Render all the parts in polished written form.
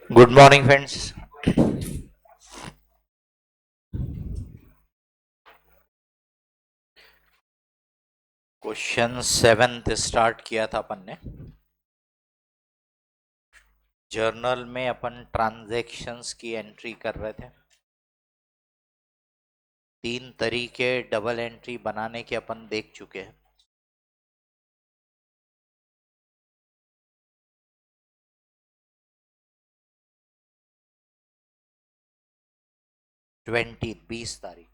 Good morning, friends. Question seventh start किया था अपन ने। जर्नल में अपन ट्रांजैक्शंस की एंट्री कर रहे थे। तीन तरीके डबल एंट्री बनाने के अपन देख चुके हैं। 20 तारीख।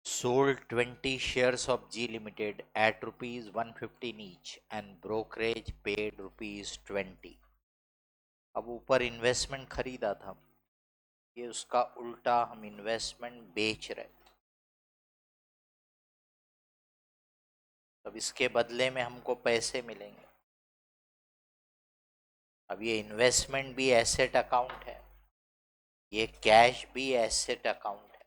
Sold 20 shares of G Limited at rupees 115 each and brokerage paid rupees 20। अब ऊपर इन्वेस्टमेंट खरीदा था, ये उसका उल्टा हम इन्वेस्टमेंट बेच रहे। अब इसके बदले में हमको पैसे मिलेंगे। अब ये इन्वेस्टमेंट भी एसेट अकाउंट है, ये कैश भी एसेट अकाउंट है।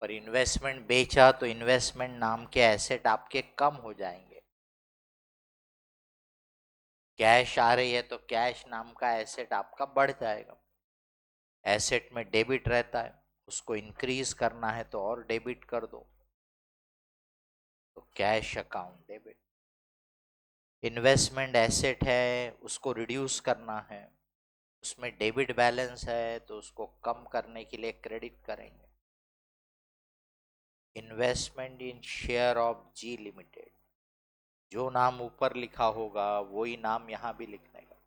पर इन्वेस्टमेंट बेचा तो इन्वेस्टमेंट नाम के एसेट आपके कम हो जाएंगे। कैश आ रही है तो कैश नाम का एसेट आपका बढ़ जाएगा। एसेट में डेबिट रहता है, उसको इंक्रीज करना है तो और डेबिट कर दो, तो cash account debit. Investment asset है, उसको रिड्यूस करना है, उसमें डेबिट बैलेंस है तो उसको कम करने के लिए क्रेडिट करेंगे। Investment in share of G limited, जो नाम ऊपर लिखा होगा वही नाम यहां भी लिखने का।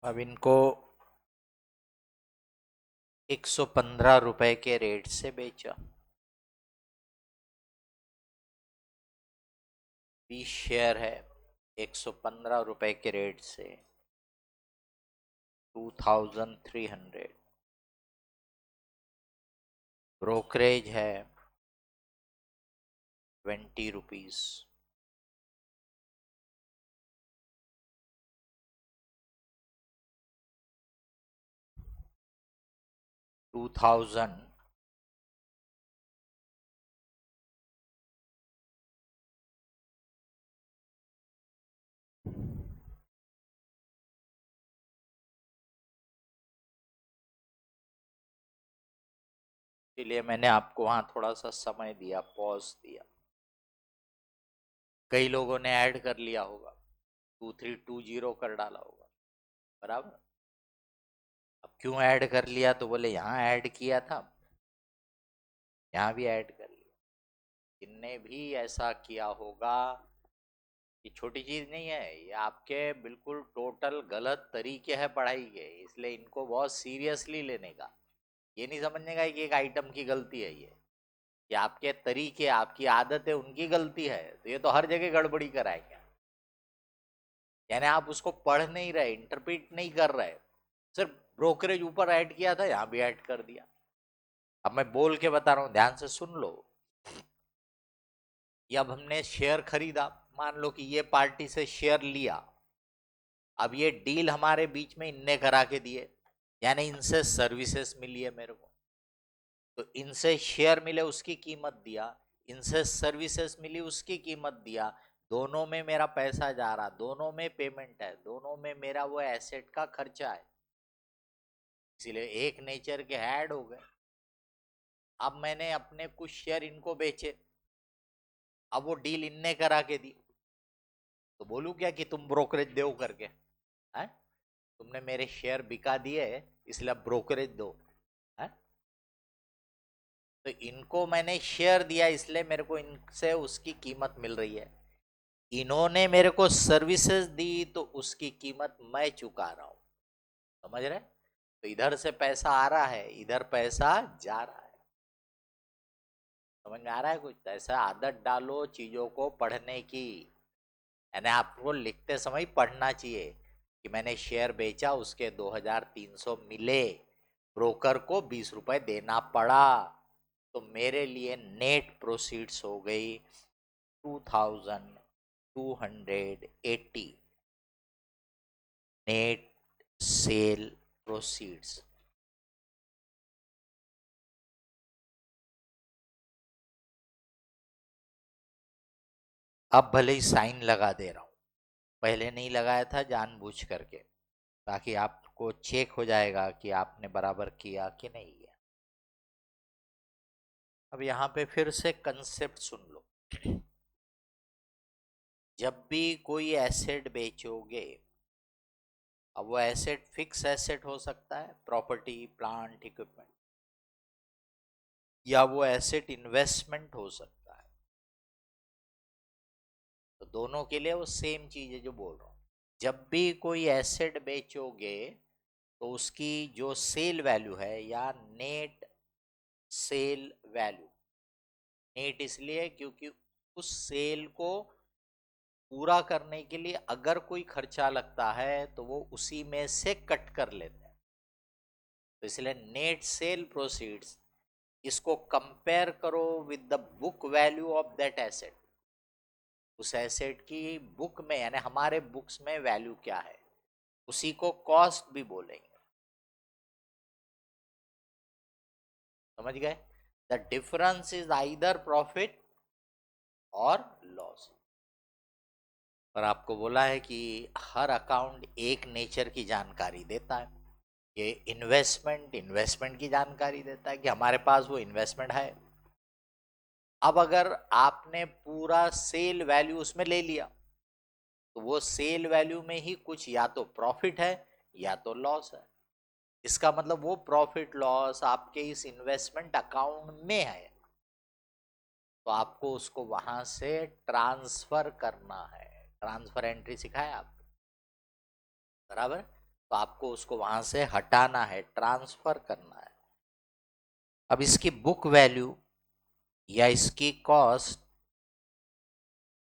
अब इनको 115 रुपए के रेट से बेचा। 20 शेयर है, 115 रुपए के रेट से 2300। ब्रोकरेज है 20 रुपीज। 2000। इसलिए मैंने आपको वहां थोड़ा सा समय दिया, पॉज दिया। कई लोगों ने ऐड कर लिया होगा, 2320 कर डाला होगा, बराबर। अब क्यों ऐड कर लिया, तो बोले यहाँ ऐड किया था, यहाँ भी ऐड कर लिया। जिनने भी ऐसा किया होगा, ये छोटी चीज नहीं है, ये आपके बिल्कुल टोटल गलत तरीके हैं पढ़ाई के, इसलिए इनको बहुत सीरियसली लेने का। ये नहीं समझने का कि एक आइटम की गलती है, ये आपके तरीके, आपकी आदत है, उनकी गलती है, तो ये तो हर जगह गड़बड़ी कराएंगे। यानी आप उसको पढ़ नहीं रहे, इंटरप्रेट नहीं कर रहे, सिर्फ ब्रोकरेज ऊपर ऐड किया था, यहाँ भी ऐड कर दिया। अब मैं बोल के बता रहा हूँ, ध्यान से सुन लो। ये अब हमने शेयर खरीदा, मान लो कि ये पार्टी से शेयर लिया। अब ये डील हमारे बीच में इनने करा के दिए, यानी इनसे सर्विसेज मिली है मेरे को, तो इनसे शेयर मिले उसकी कीमत दिया, इनसे सर्विसेज मिली उसकी कीमत दिया। दोनों में मेरा पैसा जा रहा, दोनों में पेमेंट है, दोनों में मेरा वो एसेट का खर्चा है, इसीलिए एक नेचर के ऐड हो गए। अब मैंने अपने कुछ शेयर इनको बेचे, अब वो डील इनने करा के दी, तो बोलूं क्या कि तुम ब्रोकरेज दो करके, है? तुमने मेरे शेयर बिका दिए, इसलिए अब ब्रोकरेज दो, है? तो इनको मैंने शेयर दिया, इसलिए मेरे को इनसे उसकी कीमत मिल रही है। इन्होंने मेरे को सर्विसेज दी, तो उसकी कीमत मैं चुका रहा हूं। समझ रहे? तो इधर से पैसा आ रहा है, इधर पैसा जा रहा है। समझ में आ रहा है कुछ? ऐसा आदत डालो चीजों को पढ़ने की, यानी आपको लिखते समय पढ़ना चाहिए कि मैंने शेयर बेचा, उसके 2300 मिले, ब्रोकर को 20 रुपए देना पड़ा, तो मेरे लिए नेट प्रोसीड्स हो गई 2280। नेट सेल प्रोसीड्स अब भले ही साइन लगा दे रहा हूं, पहले नहीं लगाया था जानबूझ करके, ताकि आपको चेक हो जाएगा कि आपने बराबर किया कि नहीं किया। अब यहाँ पे फिर से कंसेप्ट सुन लो। जब भी कोई एसेट बेचोगे, अब वो एसेट फिक्स एसेट हो सकता है, प्रॉपर्टी प्लांट इक्विपमेंट, या वो एसेट इन्वेस्टमेंट हो सकता है। तो दोनों के लिए वो सेम चीज है जो बोल रहा हूँ। जब भी कोई एसेट बेचोगे तो उसकी जो सेल वैल्यू है या नेट सेल वैल्यू, नेट इसलिए क्योंकि उस सेल को पूरा करने के लिए अगर कोई खर्चा लगता है तो वो उसी में से कट कर लेते हैं, तो इसलिए नेट सेल प्रोसीड्स, इसको कंपेयर करो with the book value of that asset. उस एसेट की बुक में यानी हमारे बुक्स में वैल्यू क्या है, उसी को कॉस्ट भी बोलेंगे। समझ गए? The difference is either profit और लॉस। और आपको बोला है कि हर अकाउंट एक नेचर की जानकारी देता है। ये इन्वेस्टमेंट की जानकारी देता है कि हमारे पास वो इन्वेस्टमेंट है। अब अगर आपने पूरा सेल वैल्यू उसमें ले लिया तो वो सेल वैल्यू में ही कुछ या तो प्रॉफिट है या तो लॉस है। इसका मतलब वो प्रॉफिट लॉस आपके इस इन्वेस्टमेंट अकाउंट में है, तो आपको उसको वहां से ट्रांसफर करना है। ट्रांसफर एंट्री सिखाया आपको, बराबर? तो आपको उसको वहां से हटाना है, ट्रांसफर करना है। अब इसकी बुक वैल्यू या इसकी कॉस्ट,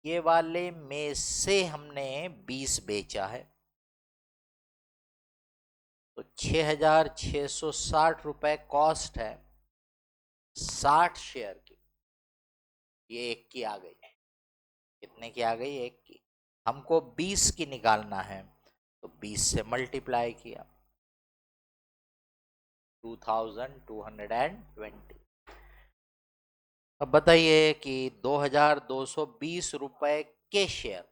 ये वाले में से हमने 20 बेचा है, तो 6,660 कॉस्ट है 60 शेयर की। ये एक की आ गई, कितने की आ गई? एक की। हमको 20 की निकालना है, तो 20 से मल्टीप्लाई किया, 2220। अब बताइए कि 2,220 रुपए के शेयर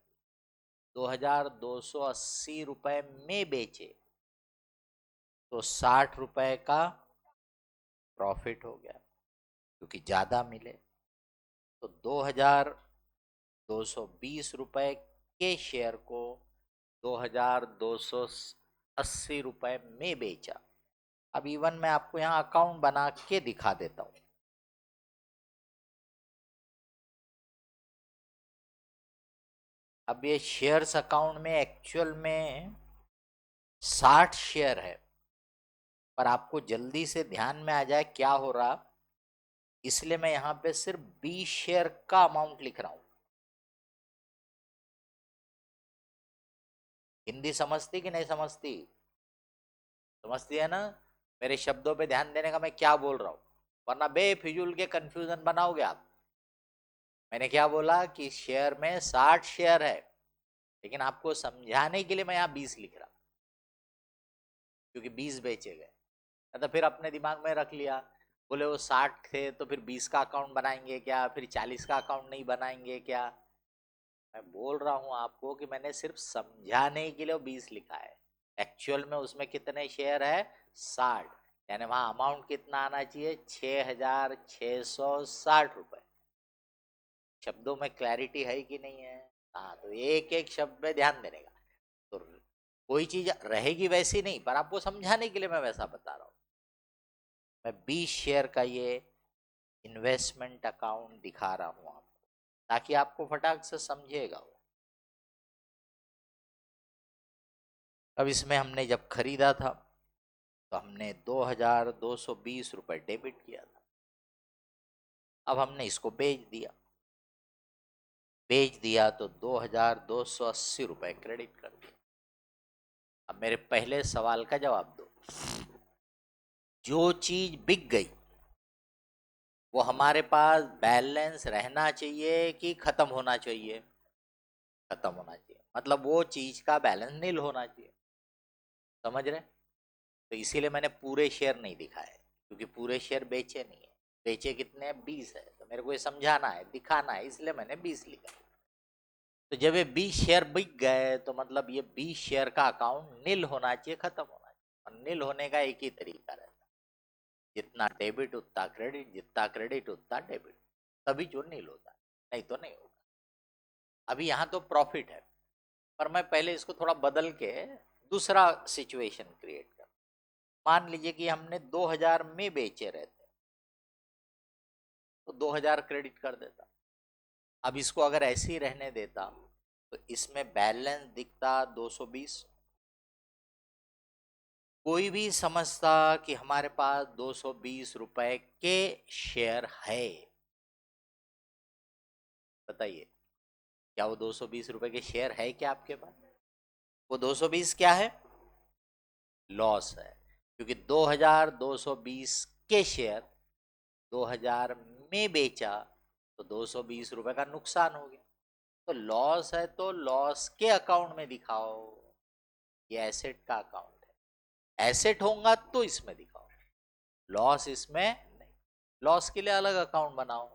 2,280 रुपए में बेचे तो 60 रुपए का प्रॉफिट हो गया, क्योंकि ज्यादा मिले। तो 2,220 रुपए के शेयर को 2,280 रुपए में बेचा। अब इवन मैं आपको यहाँ अकाउंट बना के दिखा देता हूँ। अब ये शेयर्स अकाउंट में एक्चुअल में 60 शेयर है, पर आपको जल्दी से ध्यान में आ जाए क्या हो रहा, इसलिए मैं यहाँ पे सिर्फ 20 शेयर का अमाउंट लिख रहा हूँ। हिंदी समझती कि नहीं समझती? समझती है ना? मेरे शब्दों पे ध्यान देने का मैं क्या बोल रहा हूँ, वरना बेफिजूल के कंफ्यूजन बनाओगे आप। मैंने क्या बोला कि शेयर में 60 शेयर है, लेकिन आपको समझाने के लिए मैं यहाँ 20 लिख रहा हूँ, क्योंकि 20 बेचे गए। तो फिर अपने दिमाग में रख लिया, बोले वो 60 थे तो फिर 20 का अकाउंट बनाएंगे क्या, फिर 40 का अकाउंट नहीं बनाएंगे क्या? मैं बोल रहा हूँ आपको कि मैंने सिर्फ समझाने के लिए 20 लिखा है। एक्चुअल में उसमें कितने शेयर है? 60। यानी वहां अमाउंट कितना आना चाहिए? 6,660 रुपए। शब्दों में क्लैरिटी है कि नहीं है? हाँ, तो एक एक शब्द में ध्यान देने का। तो कोई चीज रहेगी वैसी नहीं, पर आपको समझाने के लिए मैं वैसा बता रहा हूँ। मैं 20 शेयर का ये इन्वेस्टमेंट अकाउंट दिखा रहा हूँ आपको, ताकि आपको फटाक से समझेगा वो। अब इसमें हमने जब खरीदा था तो हमने 2,220 रुपए डेबिट किया था। अब हमने इसको बेच दिया तो 2,280 रुपए क्रेडिट कर दिया। अब मेरे पहले सवाल का जवाब दो, जो चीज बिक गई वो हमारे पास बैलेंस रहना चाहिए कि खत्म होना चाहिए? खत्म होना चाहिए, मतलब वो चीज का बैलेंस नील होना चाहिए। समझ रहे? तो इसीलिए मैंने पूरे शेयर नहीं दिखाए, क्योंकि पूरे शेयर बेचे नहीं है। बेचे कितने हैं? 20 है। तो मेरे को ये समझाना है, दिखाना है, इसलिए मैंने 20 लिखा। तो जब ये 20 शेयर बिक गए तो मतलब ये 20 शेयर का अकाउंट नील होना चाहिए, खत्म होना चाहिए। और नील होने का एक ही तरीका रहता है, जितना डेबिट उतना क्रेडिट, जितना क्रेडिट उतना डेबिट, तभी जो नील होता है, नहीं तो नहीं होता। अभी यहाँ तो प्रॉफिट है, पर मैं पहले इसको थोड़ा बदल के दूसरा सिचुएशन क्रिएट कर। मान लीजिए कि हमने 2000 में बेचे रहते, तो 2000 क्रेडिट कर देता। अब इसको अगर ऐसे ही रहने देता तो इसमें बैलेंस दिखता 220। कोई भी समझता कि हमारे पास 220 रुपए के शेयर है, बताइए क्या वो 220 रुपए के शेयर है क्या आपके पास? वो 220 क्या है? लॉस है, क्योंकि 2220 के शेयर 2000 में बेचा तो 220 रुपए का नुकसान हो गया। तो लॉस है तो लॉस के अकाउंट में दिखाओ, ये एसेट का अकाउंट है। एसेट होगा तो इसमें दिखाओ, लॉस इसमें नहीं। लॉस के लिए अलग अकाउंट बनाओ,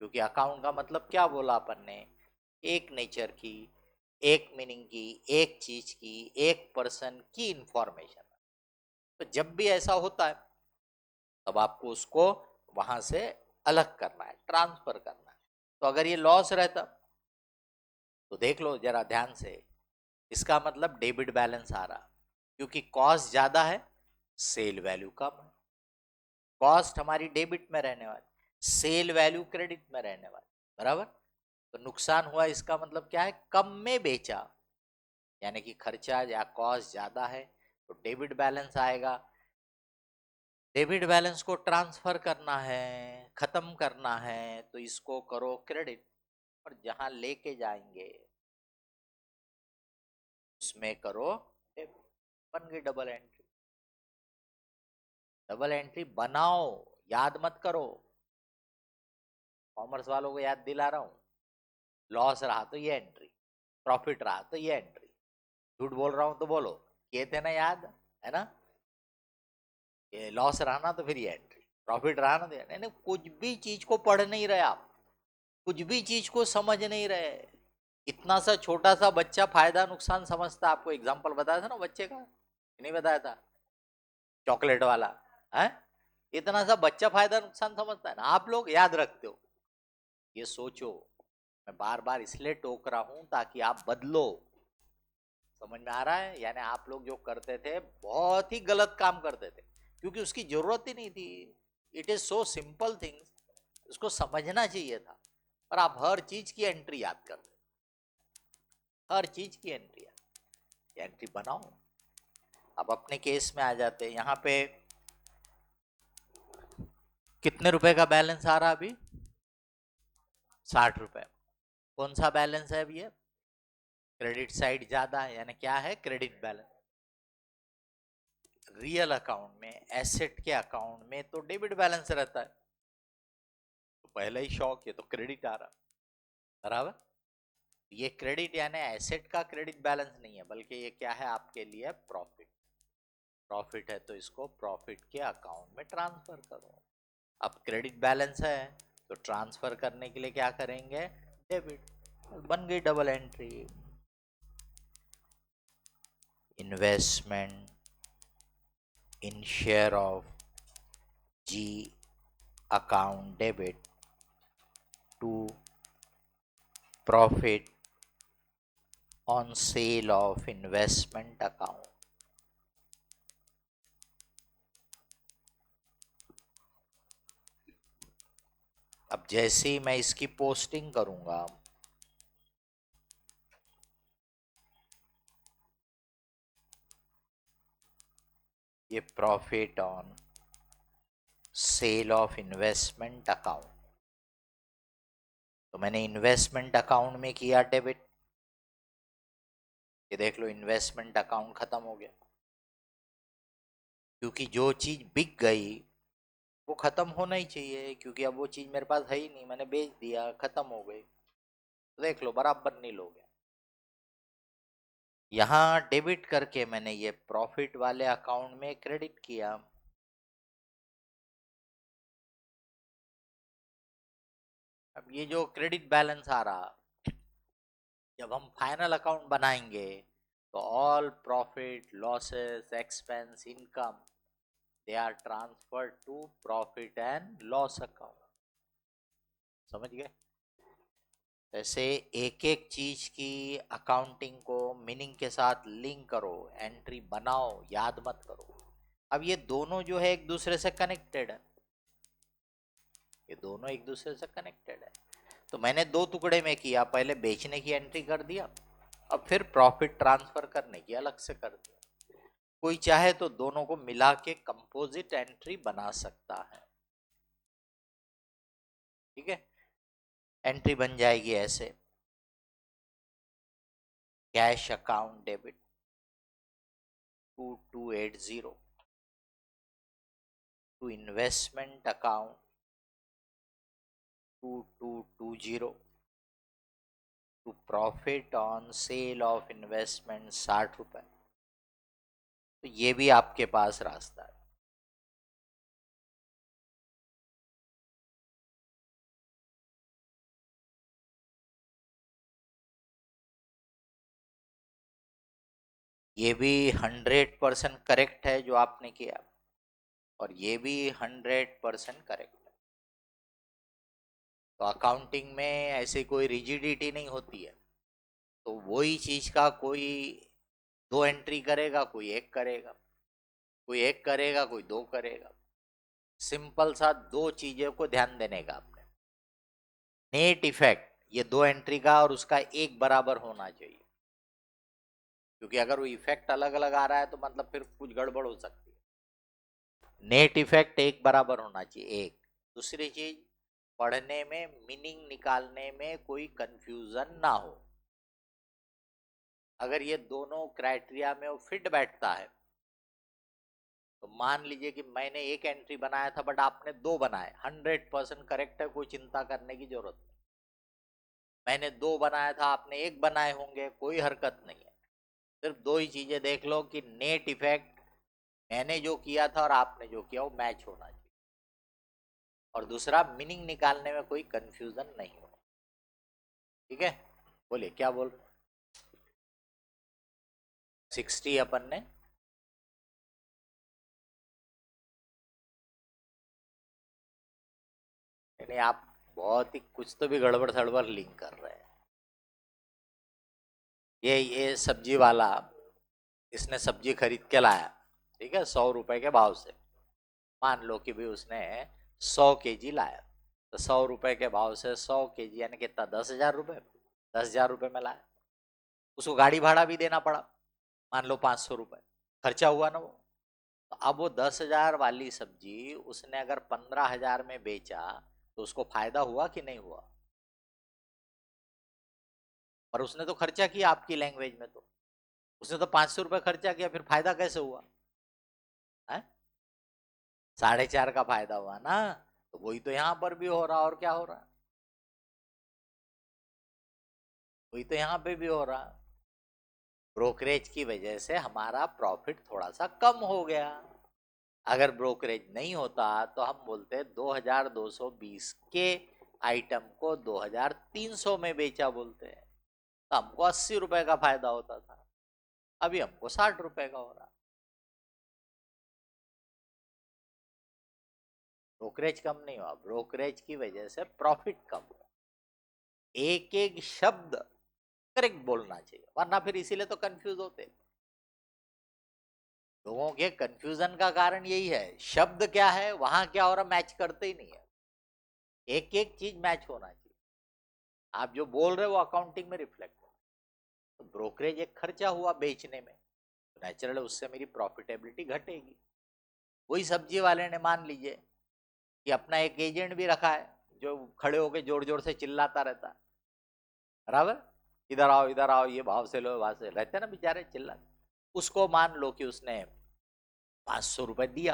क्योंकि अकाउंट का मतलब क्या बोला अपन ने, एक नेचर की, एक मीनिंग की, एक चीज की, एक पर्सन की इंफॉर्मेशन। तो जब भी ऐसा होता है तब आपको उसको वहां से अलग करना है, ट्रांसफर करना है। तो अगर ये लॉस रहता तो देख लो जरा ध्यान से, इसका मतलब डेबिट बैलेंस आ रहा, क्योंकि कॉस्ट ज्यादा है, सेल वैल्यू कम है। कॉस्ट हमारी डेबिट में रहने वाली, सेल वैल्यू क्रेडिट में रहने वाली, बराबर। तो नुकसान हुआ, इसका मतलब क्या है, कम में बेचा, यानी कि खर्चा या कॉस्ट ज्यादा है, तो डेबिट बैलेंस आएगा। डेबिट बैलेंस को ट्रांसफर करना है, खत्म करना है, तो इसको करो क्रेडिट, और जहां लेके जाएंगे उसमें करो डेबिट। बन गई डबल एंट्री। डबल एंट्री बनाओ, याद मत करो। कॉमर्स वालों को याद दिला रहा हूं, लॉस रहा तो ये एंट्री, प्रॉफिट रहा तो ये एंट्री। झूठ बोल रहा हूं तो बोलो, किए थे ना याद, है ना? ये लॉस रहा ना तो फिर ये एंट्री, प्रॉफिट रहा ना तो नहीं, नहीं, कुछ भी चीज को पढ़ नहीं रहे आप, कुछ भी चीज को समझ नहीं रहे। इतना सा छोटा सा बच्चा फायदा नुकसान समझता। आपको एग्जांपल बताया था ना बच्चे का, नहीं बताया था, चॉकलेट वाला है। इतना सा बच्चा फायदा नुकसान समझता है ना, आप लोग याद रखते हो। ये सोचो, मैं बार बार इसलिए टोक रहा हूं ताकि आप बदलो। समझ में आ रहा है? यानी आप लोग जो करते थे बहुत ही गलत काम करते थे, क्योंकि उसकी जरूरत ही नहीं थी। It is so simple things, उसको समझना चाहिए था, पर आप हर चीज की एंट्री याद करते, हर चीज की एंट्री एंट्री बनाओ। अब अपने केस में आ जाते हैं, यहाँ पे कितने रुपए का बैलेंस आ रहा अभी? 60 रुपए। कौन सा बैलेंस है अभी? क्रेडिट साइड ज्यादा है, यानी क्या है, क्रेडिट बैलेंस। रियल अकाउंट में, एसेट के अकाउंट में तो डेबिट बैलेंस रहता है, तो पहला ही शौक, ये तो क्रेडिट आ रहा, बराबर। ये क्रेडिट यानी एसेट का क्रेडिट बैलेंस नहीं है, बल्कि ये क्या है आपके लिए, प्रॉफिट। प्रॉफिट है तो इसको प्रॉफिट के अकाउंट में ट्रांसफर करो। अब क्रेडिट बैलेंस है तो ट्रांसफर करने के लिए क्या करेंगे, डेबिट। बन गई double entry. Investment in share of G account debit to profit on sale of investment account. अब जैसे ही मैं इसकी पोस्टिंग करूंगा, ये profit on sale of investment account, तो मैंने इन्वेस्टमेंट अकाउंट में किया डेबिट, ये देख लो इन्वेस्टमेंट अकाउंट खत्म हो गया, क्योंकि जो चीज बिक गई वो खत्म होना ही चाहिए, क्योंकि अब वो चीज मेरे पास है ही नहीं, मैंने बेच दिया, खत्म हो गई। तो देख लो बराबर नील हो गया। यहाँ डेबिट करके मैंने ये प्रॉफिट वाले अकाउंट में क्रेडिट किया। अब ये जो क्रेडिट बैलेंस आ रहा, जब हम फाइनल अकाउंट बनाएंगे तो all profit losses expense income they are transferred to profit and loss account. समझ गए? ऐसे एक एक चीज की अकाउंटिंग को मीनिंग के साथ लिंक करो, एंट्री बनाओ, याद मत करो। अब ये दोनों जो है एक दूसरे से कनेक्टेड है, ये दोनों एक दूसरे से कनेक्टेड है। तो मैंने दो टुकड़े में किया, पहले बेचने की एंट्री कर दिया, अब फिर प्रॉफिट ट्रांसफर करने की अलग से कर दिया। कोई चाहे तो दोनों को मिला के कंपोजिट एंट्री बना सकता है। ठीक है, एंट्री बन जाएगी ऐसे, cash account debit 2280 to investment account 2220 to profit on sale of investment 60 रुपए। तो ये भी आपके पास रास्ता है। ये भी 100% करेक्ट है जो आपने किया, और ये भी 100% करेक्ट है। तो अकाउंटिंग में ऐसे कोई रिजिडिटी नहीं होती है। तो वही चीज का कोई दो एंट्री करेगा, कोई एक करेगा, कोई एक करेगा, कोई दो करेगा। सिंपल सा दो चीजों को ध्यान देने का आपने। नेट इफेक्ट ये दो एंट्री का और उसका एक बराबर होना चाहिए, क्योंकि अगर वो इफेक्ट अलग अलग आ रहा है तो मतलब फिर कुछ गड़बड़ हो सकती है। नेट इफेक्ट एक बराबर होना चाहिए, एक। दूसरी चीज, पढ़ने में मीनिंग निकालने में कोई कंफ्यूजन ना हो। अगर ये दोनों क्राइटेरिया में वो फिट बैठता है, तो मान लीजिए कि मैंने एक एंट्री बनाया था बट आपने दो बनाए, 100% करेक्ट है, कोई चिंता करने की जरूरत नहीं। मैंने दो बनाया था, आपने एक बनाए होंगे, कोई हरकत नहीं है। सिर्फ दो ही चीजें देख लो कि नेट इफेक्ट मैंने जो किया था और आपने जो किया वो मैच होना चाहिए, और दूसरा मीनिंग निकालने में कोई कंफ्यूजन नहीं हो। ठीक है, बोलिए क्या बोल रहे? 60 अपन ने नहीं, आप बहुत ही कुछ तो भी गड़बड़ सड़बड़ लिंक कर रहे हैं। ये सब्जी वाला, इसने सब्जी खरीद के लाया, ठीक है, 100 रुपए के भाव से। मान लो कि भी उसने 100 kg लाया, तो 100 रुपए के भाव से 100 kg यानी कितना, 10,000 रुपए। 10,000 रुपए में लाया, उसको गाड़ी भाड़ा भी देना पड़ा, मान लो 500 रुपए खर्चा हुआ ना वो। तो अब वो 10,000 वाली सब्जी उसने अगर 15,000 में बेचा तो उसको फायदा हुआ कि नहीं हुआ? पर उसने तो खर्चा किया, आपकी लैंग्वेज में तो उसने तो 500 रुपए खर्चा किया, फिर फायदा कैसे हुआ है? 4.5 का फायदा हुआ ना। तो वही तो यहाँ पर भी हो रहा, और क्या हो रहा, वही तो यहाँ पे भी हो रहा। ब्रोकरेज की वजह से हमारा प्रॉफिट थोड़ा सा कम हो गया। अगर ब्रोकरेज नहीं होता तो हम बोलते 2220 के आइटम को 2300 में बेचा बोलते हैं, तो हमको 80 रुपए का फायदा होता था, अभी हमको 60 रुपए का हो रहा। ब्रोकरेज कम नहीं हुआ, ब्रोकरेज की वजह से प्रॉफिट कम हुआ। एक एक शब्द करेक्ट बोलना चाहिए, वरना फिर इसीलिए तो कंफ्यूज होते लोगों के। कंफ्यूजन का कारण यही है, शब्द क्या है, वहां क्या हो रहा, मैच करते ही नहीं है। एक एक चीज मैच होना चाहिए। आप जो बोल रहे हो वो अकाउंटिंग में रिफ्लेक्ट हो। तो ब्रोकरेज एक खर्चा हुआ बेचने में, तो नेचुरल उससे मेरी प्रॉफिटेबिलिटी घटेगी। वही सब्जी वाले ने मान लीजिए कि अपना एक एजेंट भी रखा है जो खड़े होके जोर जोर से चिल्लाता रहता है, बराबर, इधर आओ, ये भाव से लो, भाव से रहते ना बेचारे चिल्ला। उसको मान लो कि उसने 500 रुपए दिया,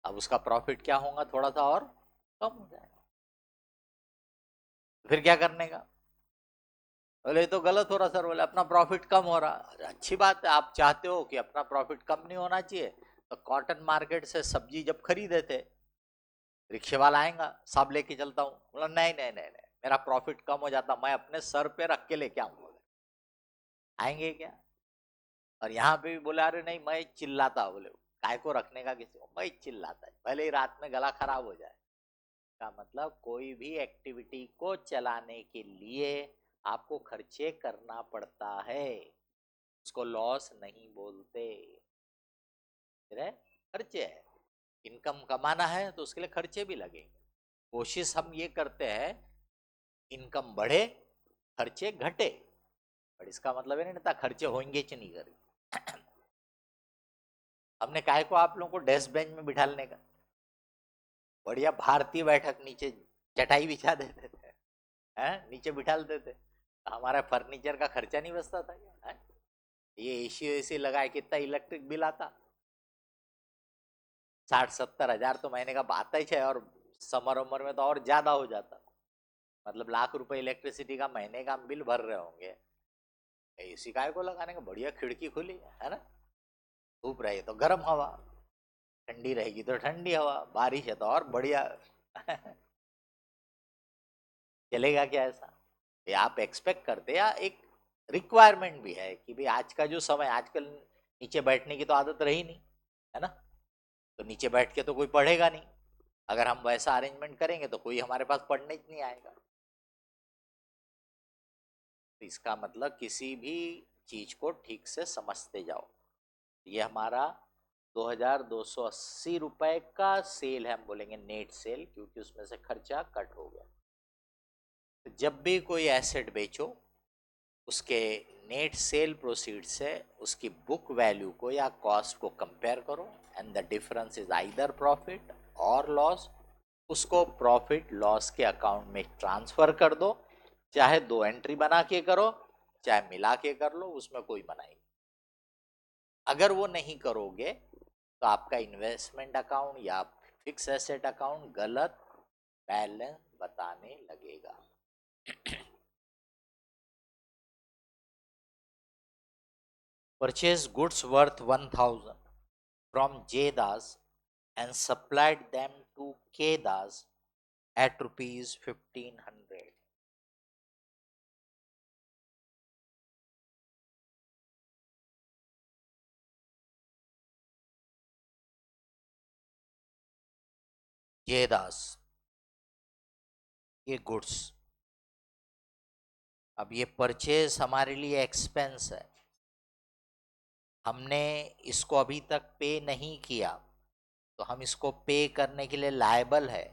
अब उसका प्रॉफिट क्या होगा, थोड़ा सा और कम हो जाएगा। फिर क्या करने का? बोले तो गलत हो रहा सर, बोले अपना प्रॉफिट कम हो रहा। अरे अच्छी बात है, आप चाहते हो कि अपना प्रॉफिट कम नहीं होना चाहिए, तो कॉटन मार्केट से सब्जी जब खरीदे थे, रिक्शे वाला आएगा, सब लेके चलता हूँ, बोला नहीं नहीं नहीं नहीं, मेरा प्रॉफिट कम हो जाता, मैं अपने सर पे रख के लेके आऊंगा, आएंगे क्या? और यहाँ पे भी बोला अरे नहीं मैं चिल्लाता, बोले काय को रखने का किसी को, मैं चिल्लाता है भले ही रात में गला खराब हो जाए। का मतलब कोई भी एक्टिविटी को चलाने के लिए आपको खर्चे करना पड़ता है, उसको लॉस नहीं बोलते। खर्चे है, इनकम कमाना है तो उसके लिए खर्चे भी लगेंगे। कोशिश हम ये करते हैं इनकम बढ़े खर्चे घटे, पर इसका मतलब ये नहीं था खर्चे होंगे कि नहीं करेंगे। हमने काहे को आप लोगों को डेस्क बेंच में बिठाने का, बढ़िया भारतीय बैठक नीचे चटाई बिछा देते थे, हैं नीचे बिठा देते, हमारा फर्नीचर का खर्चा नहीं बचता था क्या, है? ये एसी वेसी लगाए कितना इलेक्ट्रिक बिल आता, 60-70 हजार तो महीने का आता ही है, और समर उमर में तो और ज्यादा हो जाता, मतलब लाख रुपए इलेक्ट्रिसिटी का महीने का बिल भर रहे होंगे। एसी काय को लगाने का, बढ़िया खिड़की खुली है ना, धूप रही तो गर्म हवा, ठंडी रहेगी तो ठंडी हवा, बारिश है तो और बढ़िया। चलेगा क्या ऐसा? ये आप एक्सपेक्ट करते या एक रिक्वायरमेंट भी है कि भाई आज का जो समय, आजकल नीचे बैठने की तो आदत रही नहीं, है ना, तो नीचे बैठ के तो कोई पढ़ेगा नहीं, अगर हम वैसा अरेंजमेंट करेंगे तो कोई हमारे पास पढ़ने ही नहीं आएगा। तो इसका मतलब किसी भी चीज को ठीक से समझते जाओ। ये हमारा 2280 रुपए का सेल है, हम बोलेंगे नेट सेल, क्योंकि उसमें से खर्चा कट हो गया। तो जब भी कोई एसेट बेचो, उसके नेट सेल प्रोसीड से उसकी बुक वैल्यू को या कॉस्ट को कंपेयर करो, and the difference is either profit और लॉस, उसको प्रॉफिट लॉस के अकाउंट में ट्रांसफर कर दो, चाहे 2 एंट्री बना के करो चाहे मिला के कर लो, उसमें कोई मनाही नहीं। अगर वो नहीं करोगे तो आपका इन्वेस्टमेंट अकाउंट या फिक्स एसेट अकाउंट गलत बैलेंस बताने लगेगा। Purchased goods worth 1000 from J Das and supplied them to K Das at rupees 1500. J Das, ये गुड्स, अब ये परचेज हमारे लिए एक्सपेंस है, हमने इसको अभी तक पे नहीं किया, तो हम इसको पे करने के लिए लायबल है,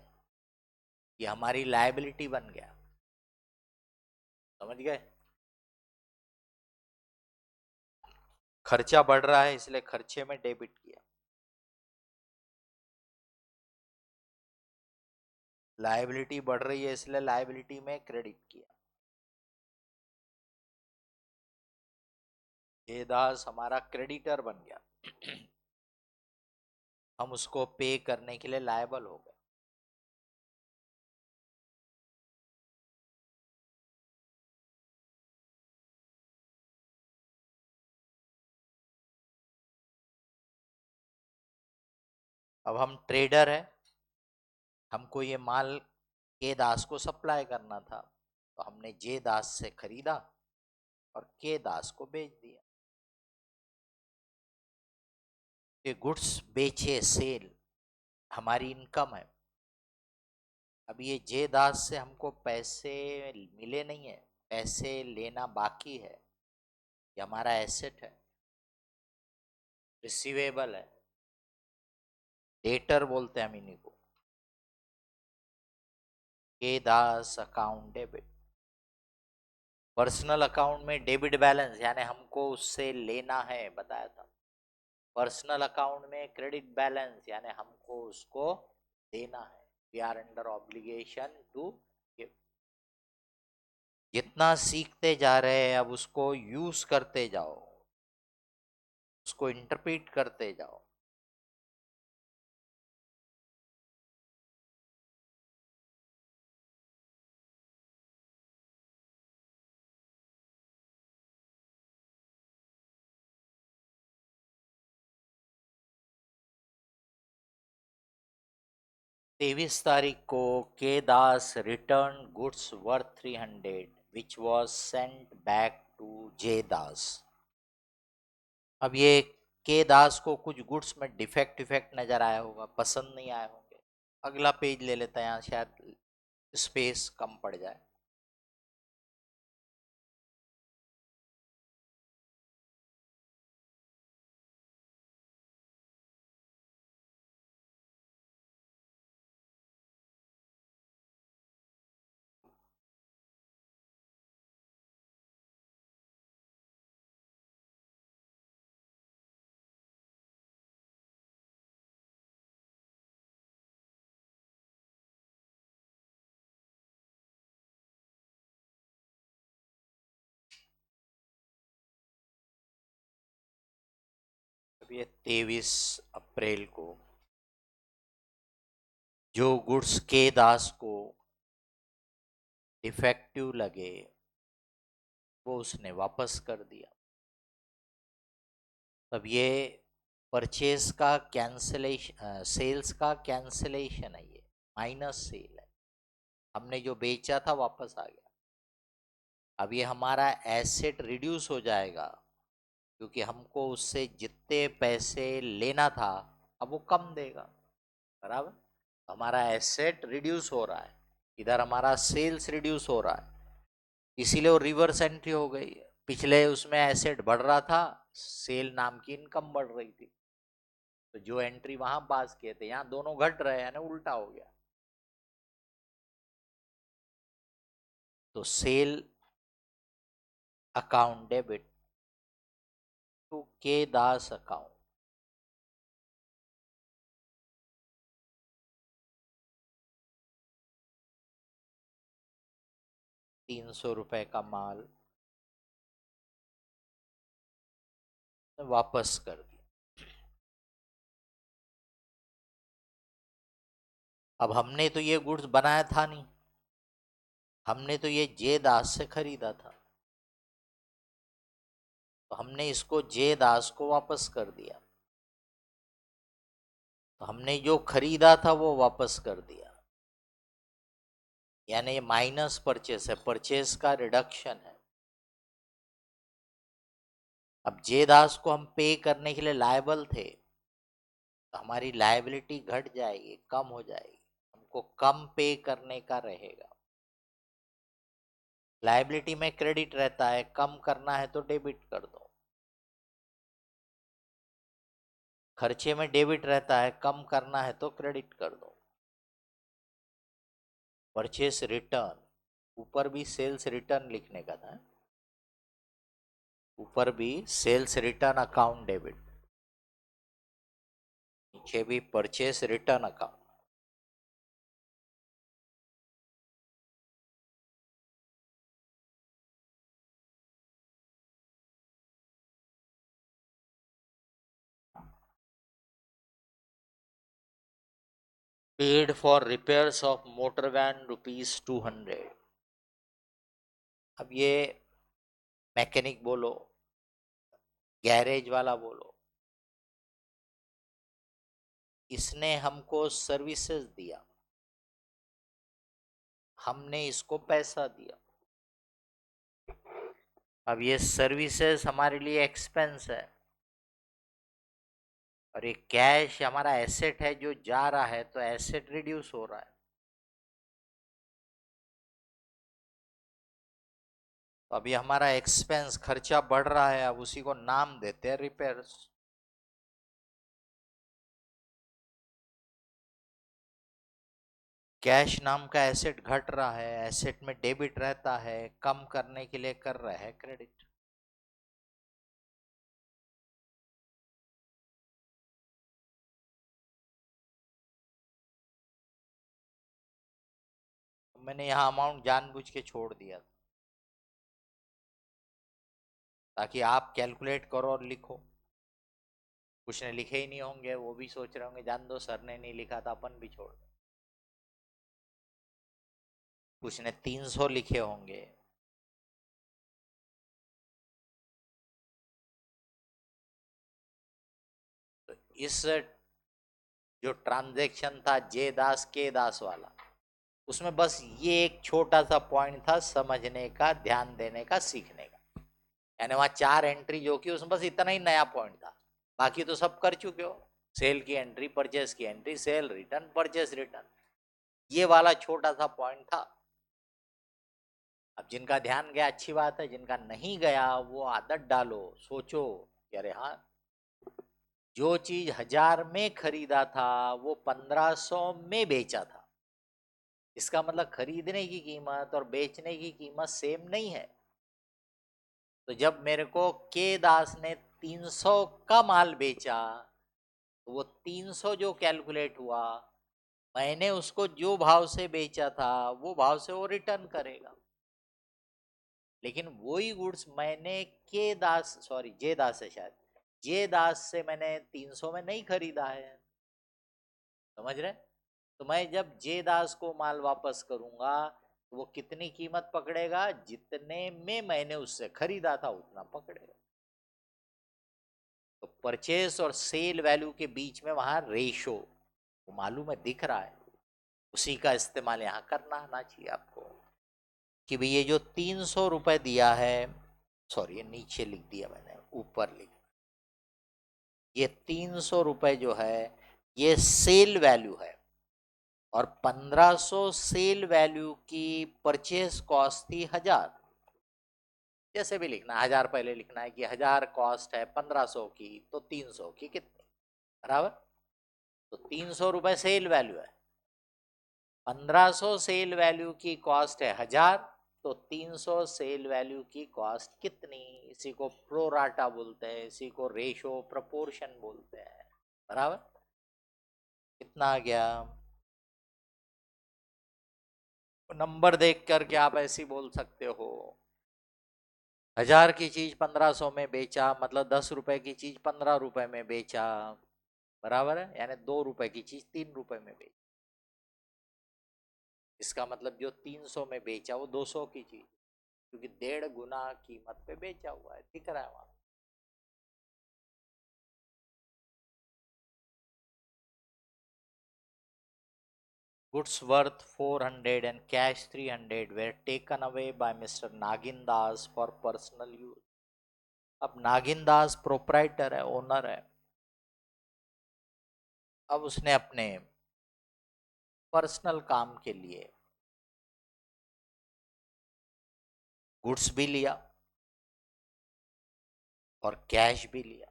ये हमारी लायबिलिटी बन गया, समझ गए? खर्चा बढ़ रहा है इसलिए खर्चे में डेबिट किया, लायबिलिटी बढ़ रही है इसलिए लायबिलिटी में क्रेडिट किया। ये दास हमारा क्रेडिटर बन गया, हम उसको पे करने के लिए लायबल हो गए। अब हम ट्रेडर है, हमको ये माल के दास को सप्लाई करना था, तो हमने जे दास से खरीदा और के दास को बेच दिया। ये गुड्स बेचे सेल हमारी इनकम है। अब ये जे दास से हमको पैसे मिले नहीं है, पैसे लेना बाकी है, ये हमारा एसेट है, रिसीवेबल है, डेटर बोलते हैं हम इन्हीं को। K Das account debit, personal account में डेबिट बैलेंस यानी हमको उससे लेना है, बताया था। पर्सनल अकाउंट में क्रेडिट बैलेंस यानी हमको उसको देना है, we are under obligation to give. जितना सीखते जा रहे हैं अब उसको यूज करते जाओ, उसको इंटरप्रेट करते जाओ। 23 तारीख को K Das return goods worth 300 which was sent back to J Das. अब ये के दास को कुछ गुड्स में डिफेक्ट इफेक्ट नजर आया होगा, पसंद नहीं आए होंगे। अगला पेज ले लेते हैं, यहाँ शायद स्पेस कम पड़ जाए। अब ये 23 अप्रैल को जो गुड्स के दास को डिफेक्टिव लगे वो उसने वापस कर दिया। तब ये परचेज का कैंसलेशन, सेल्स का कैंसलेशन है, ये माइनस सेल है। हमने जो बेचा था वापस आ गया। अब ये हमारा एसेट रिड्यूस हो जाएगा क्योंकि हमको उससे जितने पैसे लेना था अब वो कम देगा, बराबर। हमारा एसेट रिड्यूस हो रहा है, इधर हमारा सेल्स रिड्यूस हो रहा है, इसीलिए वो रिवर्स एंट्री हो गई। पिछले उसमें एसेट बढ़ रहा था, सेल नाम की इनकम बढ़ रही थी, तो जो एंट्री वहां पास किए थे यहाँ दोनों घट रहे हैं, यानी उल्टा हो गया। तो सेल अकाउंट डेबिट टू के दास अकाउंट। 300 रुपए का माल वापस कर दिया। अब हमने तो ये गुड्स बनाया था नहीं, हमने तो ये जे दास से खरीदा था, तो हमने इसको जे दास को वापस कर दिया। तो हमने जो खरीदा था वो वापस कर दिया, यानी ये माइनस परचेस है, परचेस का रिडक्शन है। अब जे दास को हम पे करने के लिए लायबल थे, तो हमारी लायबिलिटी घट जाएगी, कम हो जाएगी, हमको कम पे करने का रहेगा। लायबिलिटी में क्रेडिट रहता है, कम करना है तो डेबिट कर दो। खर्चे में डेबिट रहता है, कम करना है तो क्रेडिट कर दो। परचेस रिटर्न, ऊपर भी सेल्स रिटर्न लिखने का था, ऊपर भी सेल्स रिटर्न अकाउंट डेबिट, नीचे भी purchase return account. Paid for repairs of motor van ₹200। अब ये मैकेनिक बोलो, गैरेज वाला बोलो, इसने हमको सर्विसेज दिया, हमने इसको पैसा दिया। अब ये सर्विसेज हमारे लिए एक्सपेंस है, और ये कैश हमारा एसेट है जो जा रहा है, तो एसेट रिड्यूस हो रहा है। तो अभी हमारा एक्सपेंस खर्चा बढ़ रहा है, अब उसी को नाम देते हैं रिपेयर्स। कैश नाम का एसेट घट रहा है, एसेट में डेबिट रहता है, कम करने के लिए कर रहे हैं क्रेडिट। मैंने यहाँ अमाउंट जानबूझ के छोड़ दिया था ताकि आप कैलकुलेट करो और लिखो। कुछ ने लिखे ही नहीं होंगे, वो भी सोच रहे होंगे जान दो, सर ने नहीं लिखा था, अपन भी छोड़ दो। कुछ ने 300 लिखे होंगे। तो इस जो ट्रांजैक्शन था जे दास के दास वाला, उसमें बस ये एक छोटा सा पॉइंट था समझने का, ध्यान देने का, सीखने का। यानी वहां 4 एंट्री जो की उसमें बस इतना ही नया पॉइंट था, बाकी तो सब कर चुके हो। सेल की एंट्री, परचेस की entry, cell return, purchase return, ये वाला छोटा सा पॉइंट था। अब जिनका ध्यान गया अच्छी बात है, जिनका नहीं गया वो आदत डालो, सोचो कि अरे हाँ, जो चीज 1000 में खरीदा था वो 1500 में बेचा था। इसका मतलब खरीदने की कीमत और बेचने की कीमत सेम नहीं है। तो जब मेरे को के दास ने 300 का माल बेचा, तो वो 300 जो कैलकुलेट हुआ, मैंने उसको जो भाव से बेचा था वो भाव से वो रिटर्न करेगा। लेकिन वही गुड्स मैंने के दास, सॉरी जे दास है शायद, जे दास से मैंने 300 में नहीं खरीदा है, समझ रहे? तो मैं जब जे दास को माल वापस करूंगा तो वो कितनी कीमत पकड़ेगा, जितने में मैंने उससे खरीदा था उतना पकड़ेगा। तो परचेस और सेल वैल्यू के बीच में वहां रेशो, वो मालूम है, दिख रहा है, उसी का इस्तेमाल यहाँ करना आना चाहिए आपको। कि भाई ये जो 300 रुपए दिया है, सॉरी ये नीचे लिख दिया मैंने, ऊपर लिख, ये 300 रुपए जो है ये सेल वैल्यू है, और 1500 सेल वैल्यू की परचेस कॉस्ट थी 1000। जैसे भी लिखना, 1000 पहले लिखना है कि 1000 कॉस्ट है 1500 की, तो 300 की कितनी, बराबर। तो 300 रुपए सेल वैल्यू है, 1500 सेल वैल्यू की कॉस्ट है 1000, तो 300 सेल वैल्यू की कॉस्ट कितनी, इसी को प्रोराटा बोलते हैं, इसी को रेशो प्रोपोर्शन बोलते हैं, बराबर। कितना आ गया? नंबर देख करके आप ऐसे बोल सकते हो, 1000 की चीज 1500 में बेचा, मतलब 10 रुपए की चीज 15 रुपए में बेचा, बराबर है। यानी 2 रुपए की चीज 3 रुपए में बेची। इसका मतलब जो 300 में बेचा वो 200 की चीज, क्योंकि 1.5 गुना कीमत पे बेचा हुआ है, दिख रहा है वहां। Goods worth 400 and cash 300 were taken away by Mr. Nagin Das for personal use. अब नागिन दास प्रोप्राइटर है, ओनर है। अब उसने अपने पर्सनल काम के लिए गुड्स भी लिया और कैश भी लिया।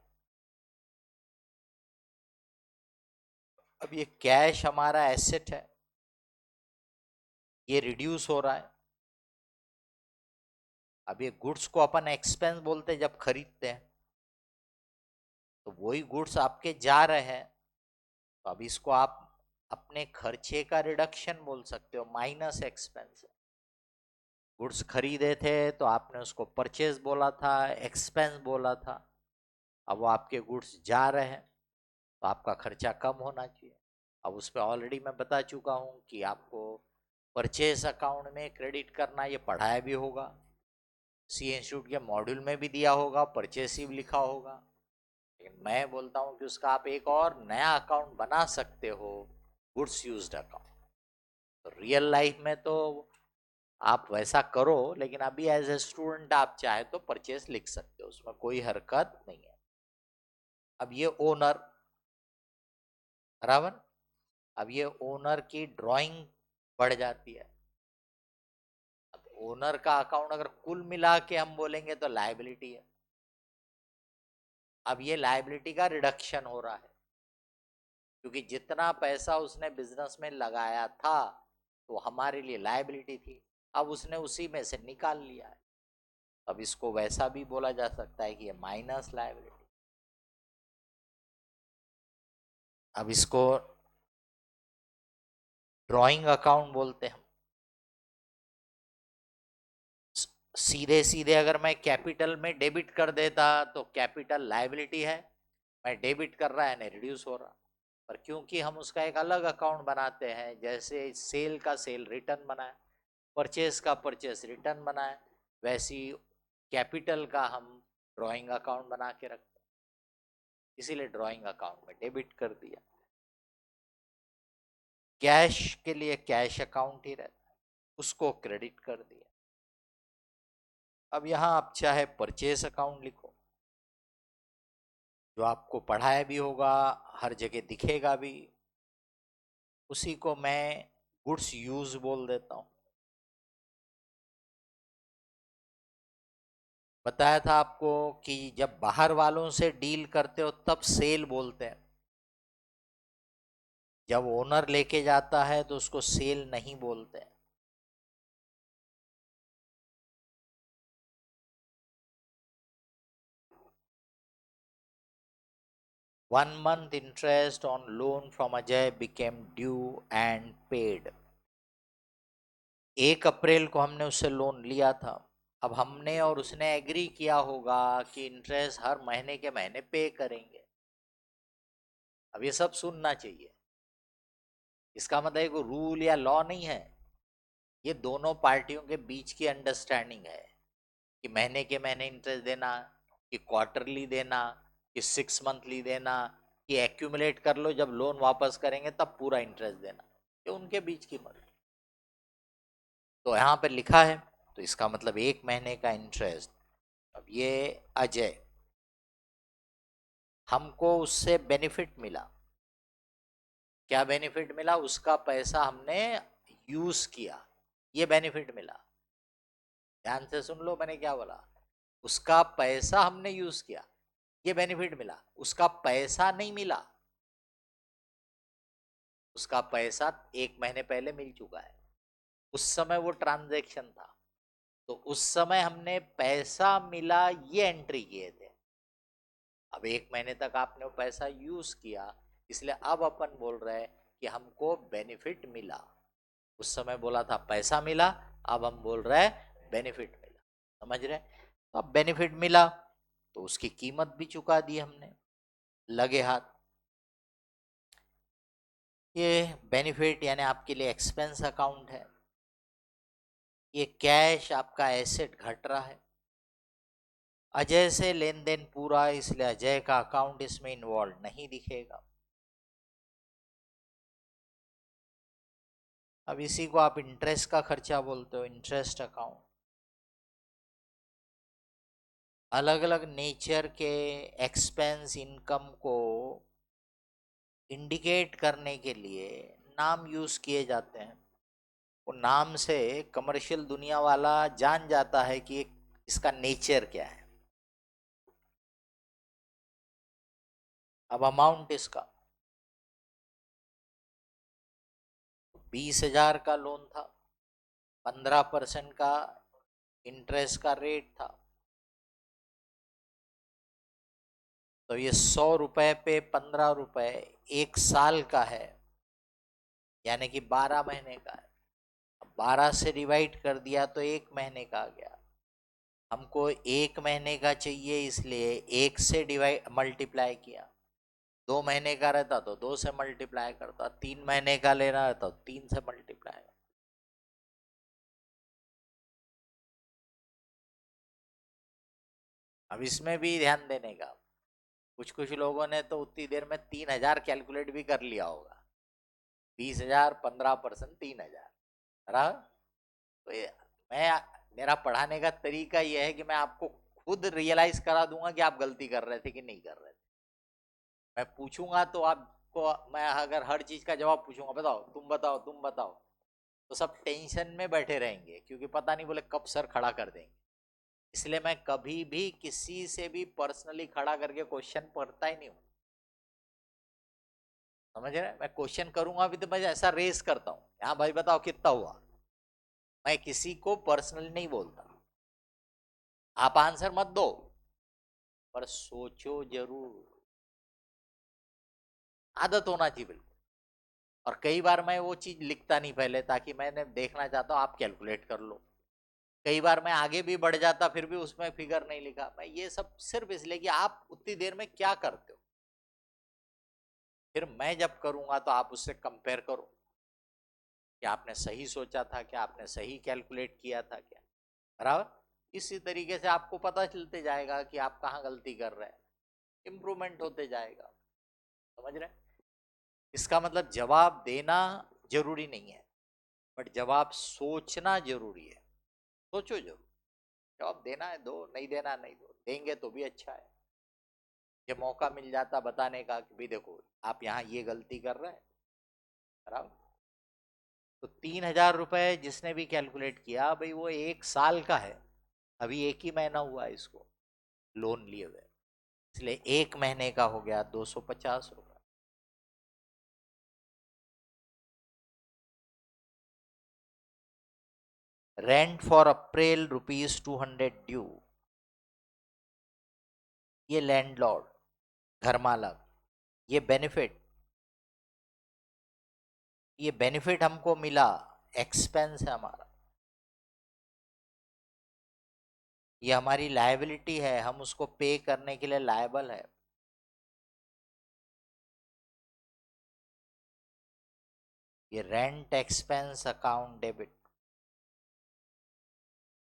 अब ये कैश हमारा एसेट है, ये रिड्यूस हो रहा है। अब ये गुड्स को अपन एक्सपेंस बोलते हैं जब खरीदते हैं, तो वही गुड्स आपके जा रहे हैं, तो अब इसको आप अपने खर्चे का रिडक्शन बोल सकते हो, माइनस एक्सपेंस। गुड्स खरीदे थे तो आपने उसको परचेज बोला था, एक्सपेंस बोला था। अब वो आपके गुड्स जा रहे हैं तो आपका खर्चा कम होना चाहिए। अब उस पर ऑलरेडी मैं बता चुका हूँ कि आपको परचेज अकाउंट में क्रेडिट करना, ये पढ़ाया भी होगा, सी इंस्टीट्यूट के मॉड्यूल में भी दिया होगा, परचेसिव लिखा होगा। लेकिन मैं बोलता हूँ कि उसका आप एक और नया अकाउंट बना सकते हो, गुड्स यूज्ड अकाउंट। तो रियल लाइफ में तो आप वैसा करो, लेकिन अभी एज ए स्टूडेंट आप चाहे तो परचेस लिख सकते हो, उसमें कोई हरकत नहीं है। अब ये ओनर, बराबर। अब ये ओनर की ड्राइंग बढ़ जाती है। अब ओनर का अकाउंट अगर कुल मिला के हम बोलेंगे तो लायबिलिटी है। अब ये लायबिलिटी का रिडक्शन हो रहा है, क्योंकि जितना पैसा उसने बिजनेस में लगाया था तो हमारे लिए लायबिलिटी थी, अब उसने उसी में से निकाल लिया है। अब इसको वैसा भी बोला जा सकता है कि ये माइनस लायबिलिटी। अब इसको ड्राइंग अकाउंट बोलते हैं। सीधे सीधे अगर मैं कैपिटल में डेबिट कर देता तो कैपिटल लायबिलिटी है, मैं डेबिट कर रहा है, नहीं रिड्यूस हो रहा। पर क्योंकि हम उसका एक अलग अकाउंट बनाते हैं, जैसे सेल का सेल रिटर्न बनाए, परचेस का परचेस रिटर्न बनाए, वैसी कैपिटल का हम ड्राइंग अकाउंट बना के रखते हैं, इसीलिए ड्राइंग अकाउंट में डेबिट कर दिया। कैश के लिए कैश अकाउंट ही रहता है, उसको क्रेडिट कर दिया। अब यहां आप चाहे परचेस अकाउंट लिखो, जो आपको पढ़ाया भी होगा, हर जगह दिखेगा भी, उसी को मैं गुड्स यूज बोल देता हूं। बताया था आपको कि जब बाहर वालों से डील करते हो तब सेल बोलते हैं, जब ओनर लेके जाता है तो उसको सेल नहीं बोलते। 1 month interest on loan from Ajay became due and paid। 1 अप्रैल को हमने उससे लोन लिया था। अब हमने और उसने एग्री किया होगा कि इंटरेस्ट हर महीने के महीने पे करेंगे। अब ये सब सुनना चाहिए। इसका मतलब कोई रूल या लॉ नहीं है, ये दोनों पार्टियों के बीच की अंडरस्टैंडिंग है कि महीने के महीने इंटरेस्ट देना, कि क्वार्टरली देना, कि 6 मंथली देना, कि एक्यूमुलेट कर लो, जब लोन वापस करेंगे तब पूरा इंटरेस्ट देना, ये उनके बीच की मर्जी। तो यहाँ पे लिखा है तो इसका मतलब 1 महीने का इंटरेस्ट। अब ये अजय, हमको उससे बेनिफिट मिला। क्या बेनिफिट मिला? उसका पैसा हमने यूज किया, ये बेनिफिट मिला। ध्यान से सुन लो मैंने क्या बोला। उसका पैसा हमने यूज किया, ये बेनिफिट मिला। उसका पैसा नहीं मिला, उसका पैसा 1 महीने पहले मिल चुका है, उस समय वो ट्रांजैक्शन था, तो उस समय हमने पैसा मिला ये एंट्री किए थे। अब 1 महीने तक आपने वो पैसा यूज किया, इसलिए अब अपन बोल रहे हैं कि हमको बेनिफिट मिला। उस समय बोला था पैसा मिला, अब हम बोल रहे हैं बेनिफिट मिला। समझ रहे? तो अब बेनिफिट मिला तो उसकी कीमत भी चुका दी हमने, लगे हाथ। ये बेनिफिट यानी आपके लिए एक्सपेंस अकाउंट है। ये कैश आपका एसेट घट रहा है। अजय से लेन देन पूरा, इसलिए अजय का अकाउंट इसमें इन्वॉल्व नहीं दिखेगा। अब इसी को आप इंटरेस्ट का खर्चा बोलते हो, इंटरेस्ट अकाउंट। अलग अलग नेचर के एक्सपेंस इनकम को इंडिकेट करने के लिए नाम यूज किए जाते हैं। वो नाम से कमर्शियल दुनिया वाला जान जाता है कि इसका नेचर क्या है। अब अमाउंट इसका 20,000 का लोन था, 15% का इंटरेस्ट का रेट था, तो ये 100 रुपए पे 15 रुपए 1 साल का है, यानी कि 12 महीने का है। 12 से डिवाइड कर दिया तो 1 महीने का आ गया। हमको 1 महीने का चाहिए, इसलिए 1 से मल्टीप्लाई किया। 2 महीने का रहता तो 2 से मल्टीप्लाई करता, 3 महीने का लेना रहता तो 3 से मल्टीप्लाई। अब इसमें भी ध्यान देने का, कुछ कुछ लोगों ने तो उतनी देर में 3,000 कैलकुलेट भी कर लिया होगा। 20,000 15%, 3,000 रहा। तो ये मैं, मेरा पढ़ाने का तरीका यह है कि मैं आपको खुद रियलाइज करा दूंगा कि आप गलती कर रहे थे कि नहीं कर रहे थे। मैं पूछूंगा तो आपको, मैं अगर हर चीज का जवाब पूछूंगा, बताओ तुम बताओ तुम बताओ, तो सब टेंशन में बैठे रहेंगे, क्योंकि पता नहीं बोले कब सर खड़ा कर देंगे। इसलिए मैं कभी भी किसी से भी पर्सनली खड़ा करके क्वेश्चन पढ़ता ही नहीं हूँ। समझ रहे? मैं क्वेश्चन करूंगा भी तो मैं ऐसा रेस करता हूँ, हाँ भाई बताओ कितना हुआ। मैं किसी को पर्सनली नहीं बोलता। आप आंसर मत दो, पर सोचो जरूर। आदत होना चाहिए बिल्कुल। और कई बार मैं वो चीज लिखता नहीं पहले, ताकि मैंने देखना चाहता हूँ आप कैलकुलेट कर लो। कई बार मैं आगे भी बढ़ जाता फिर भी उसमें फिगर नहीं लिखा। मैं ये सब सिर्फ इसलिए कि आप उतनी देर में क्या करते हो, फिर मैं जब करूंगा तो आप उससे कंपेयर करो कि आपने सही सोचा था क्या, आपने सही कैलकुलेट किया था क्या। बराबर इसी तरीके से आपको पता चलते जाएगा कि आप कहाँ गलती कर रहे हैं, इम्प्रूवमेंट होते जाएगा। समझ रहे? इसका मतलब जवाब देना जरूरी नहीं है, बट जब आप सोचना जरूरी है, सोचो जरूर। जवाब देना है दो, नहीं देना नहीं दो, देंगे तो भी अच्छा है। ये मौका मिल जाता बताने का कि भाई देखो आप यहाँ ये गलती कर रहे हैं, बराबर। तो 3,000 रुपए जिसने भी कैलकुलेट किया, भाई वो 1 साल का है, अभी 1 ही महीना हुआ है इसको लोन लिए हुए, इसलिए 1 महीने का हो गया 250 रुपए। Rent for April ₹200 due. ये लैंडलॉर्ड घर मालक, ये बेनिफिट हमको मिला, एक्सपेंस है हमारा, ये हमारी लायबिलिटी है, हम उसको पे करने के लिए लायबल है। ये रेंट एक्सपेंस अकाउंट डेबिट।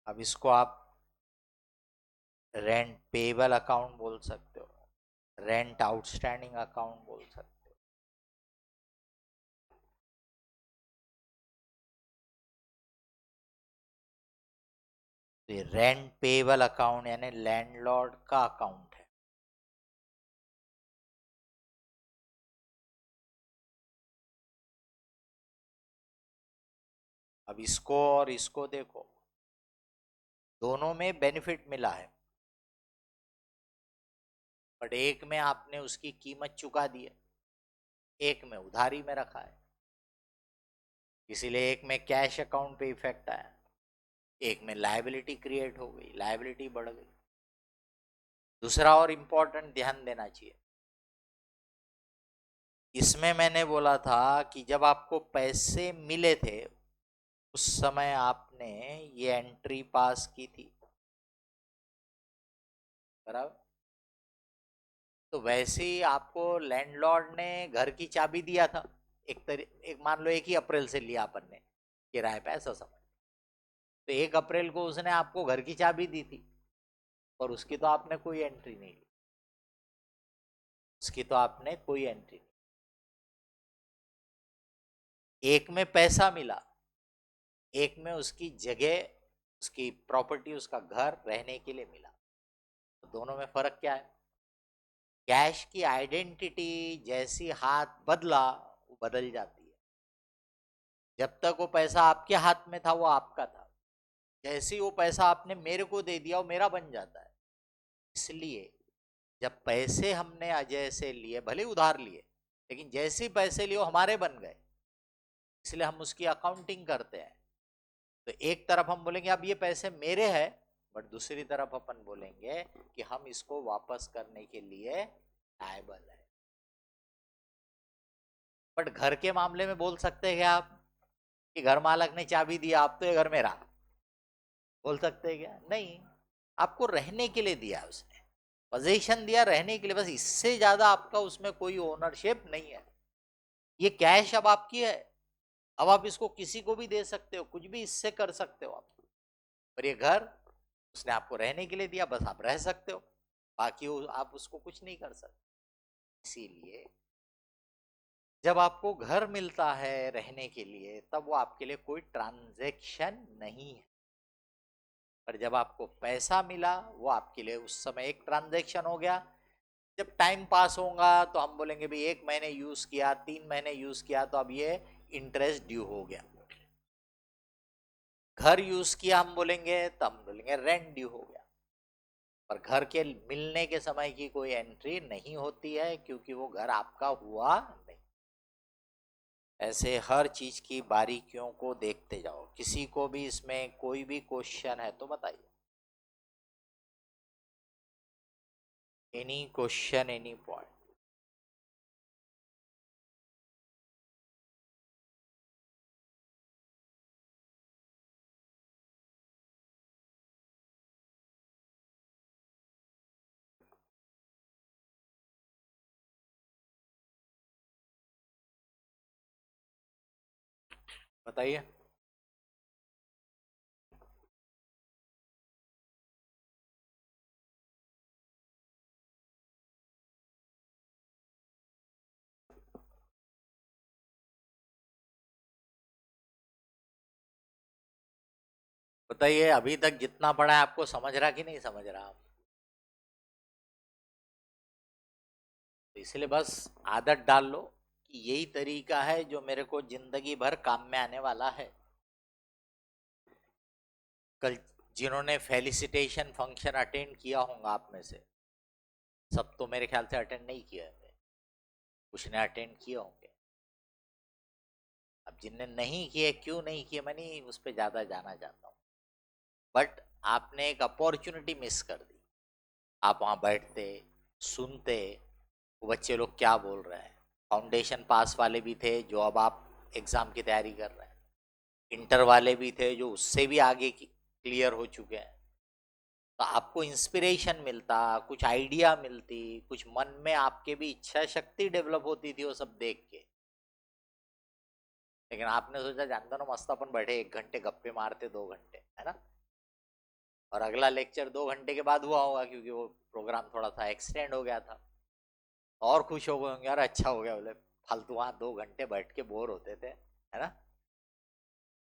अब इसको आप रेंट पेबल अकाउंट बोल सकते हो, रेंट आउटस्टैंडिंग अकाउंट बोल सकते हो। तो ये रेंट पेबल अकाउंट यानी लैंडलॉर्ड का अकाउंट है। अब इसको और इसको देखो, दोनों में बेनिफिट मिला है, बट एक में आपने उसकी कीमत चुका दी है, एक में उधारी में रखा है, इसीलिए एक में कैश अकाउंट पे इफेक्ट आया, एक में लायबिलिटी क्रिएट हो गई, लायबिलिटी बढ़ गई। दूसरा और इम्पोर्टेंट ध्यान देना चाहिए, इसमें मैंने बोला था कि जब आपको पैसे मिले थे उस समय आपने ये एंट्री पास की थी, बराबर। तो वैसे ही आपको लैंडलॉर्ड ने घर की चाबी दिया था, एक मान लो 1 ही अप्रैल से लिया अपन ने किराए पे, ऐसा समझ। तो 1 अप्रैल को उसने आपको घर की चाबी दी थी, और उसकी तो आपने कोई एंट्री नहीं ली, उसकी तो आपने कोई एंट्री नहीं। एक में पैसा मिला, एक में उसकी जगह, उसकी प्रॉपर्टी, उसका घर रहने के लिए मिला। तो दोनों में फर्क क्या है? कैश की आइडेंटिटी जैसी हाथ बदला वो बदल जाती है। जब तक वो पैसा आपके हाथ में था वो आपका था, जैसे ही वो पैसा आपने मेरे को दे दिया वो मेरा बन जाता है। इसलिए जब पैसे हमने अजय से लिए, भले उधार लिए, लेकिन जैसे ही पैसे लिए वो हमारे बन गए, इसलिए हम उसकी अकाउंटिंग करते हैं। तो एक तरफ हम बोलेंगे अब ये पैसे मेरे हैं, बट दूसरी तरफ अपन बोलेंगे कि हम इसको वापस करने के लिए लायबल है। बट घर के मामले में बोल सकते हैं क्या आप कि घर मालक ने चाबी दिया, आप तो ये घर मेरा, बोल सकते हैं क्या? नहीं, आपको रहने के लिए दिया उसने, पोजीशन दिया रहने के लिए, बस इससे ज्यादा आपका उसमें कोई ओनरशिप नहीं है। ये कैश अब आपकी है, अब आप इसको किसी को भी दे सकते हो, कुछ भी इससे कर सकते हो आप। पर ये घर उसने आपको रहने के लिए दिया, बस आप रह सकते हो, बाकी आप उसको कुछ नहीं कर सकते। इसीलिए जब आपको घर मिलता है रहने के लिए, तब वो आपके लिए कोई ट्रांजैक्शन नहीं है। पर जब आपको पैसा मिला वो आपके लिए उस समय एक ट्रांजैक्शन हो गया। जब टाइम पास होगा तो हम बोलेंगे भाई 1 महीने यूज किया, 3 महीने यूज किया, तो अब ये इंटरेस्ट ड्यू हो गया। घर यूज किया हम बोलेंगे तो हम बोलेंगे रेंट ड्यू हो गया। पर घर के मिलने के समय की कोई एंट्री नहीं होती है, क्योंकि वो घर आपका हुआ नहीं। ऐसे हर चीज की बारीकियों को देखते जाओ। किसी को भी इसमें कोई भी क्वेश्चन है तो बताइए। Any question, any point? बताइए। बताइए अभी तक जितना पढ़ा है आपको समझ रहा कि नहीं समझ रहा आप? तो इसलिए बस आदत डाल लो कि यही तरीका है जो मेरे को जिंदगी भर काम में आने वाला है। कल जिन्होंने फेलिसिटेशन फंक्शन अटेंड किया होगा आप में से, सब तो मेरे ख्याल से अटेंड नहीं किया है, कुछ ने अटेंड किए होंगे। अब जिनने नहीं किए, क्यों नहीं किए, मैं नहीं उस पर ज्यादा जाना चाहता हूँ, बट आपने एक अपॉर्चुनिटी मिस कर दी। आप वहां बैठते, सुनते, वो बच्चे लोग क्या बोल रहे हैं। फाउंडेशन पास वाले भी थे जो अब आप एग्जाम की तैयारी कर रहे हैं, इंटर वाले भी थे जो उससे भी आगे की क्लियर हो चुके हैं। तो आपको इंस्पिरेशन मिलता, कुछ आइडिया मिलती, कुछ मन में आपके भी इच्छा शक्ति डेवलप होती थी वो सब देख के। लेकिन आपने सोचा जानता ना, मस्त अपन बैठे 1 घंटे गप्पे मारते, 2 घंटे, है ना, और अगला लेक्चर 2 घंटे के बाद हुआ होगा क्योंकि वो प्रोग्राम थोड़ा सा एक्सटेंड हो गया था। और खुश हो गए होंगे, यार अच्छा हो गया, बोले फालतू वहां 2 घंटे बैठ के बोर होते थे, है ना।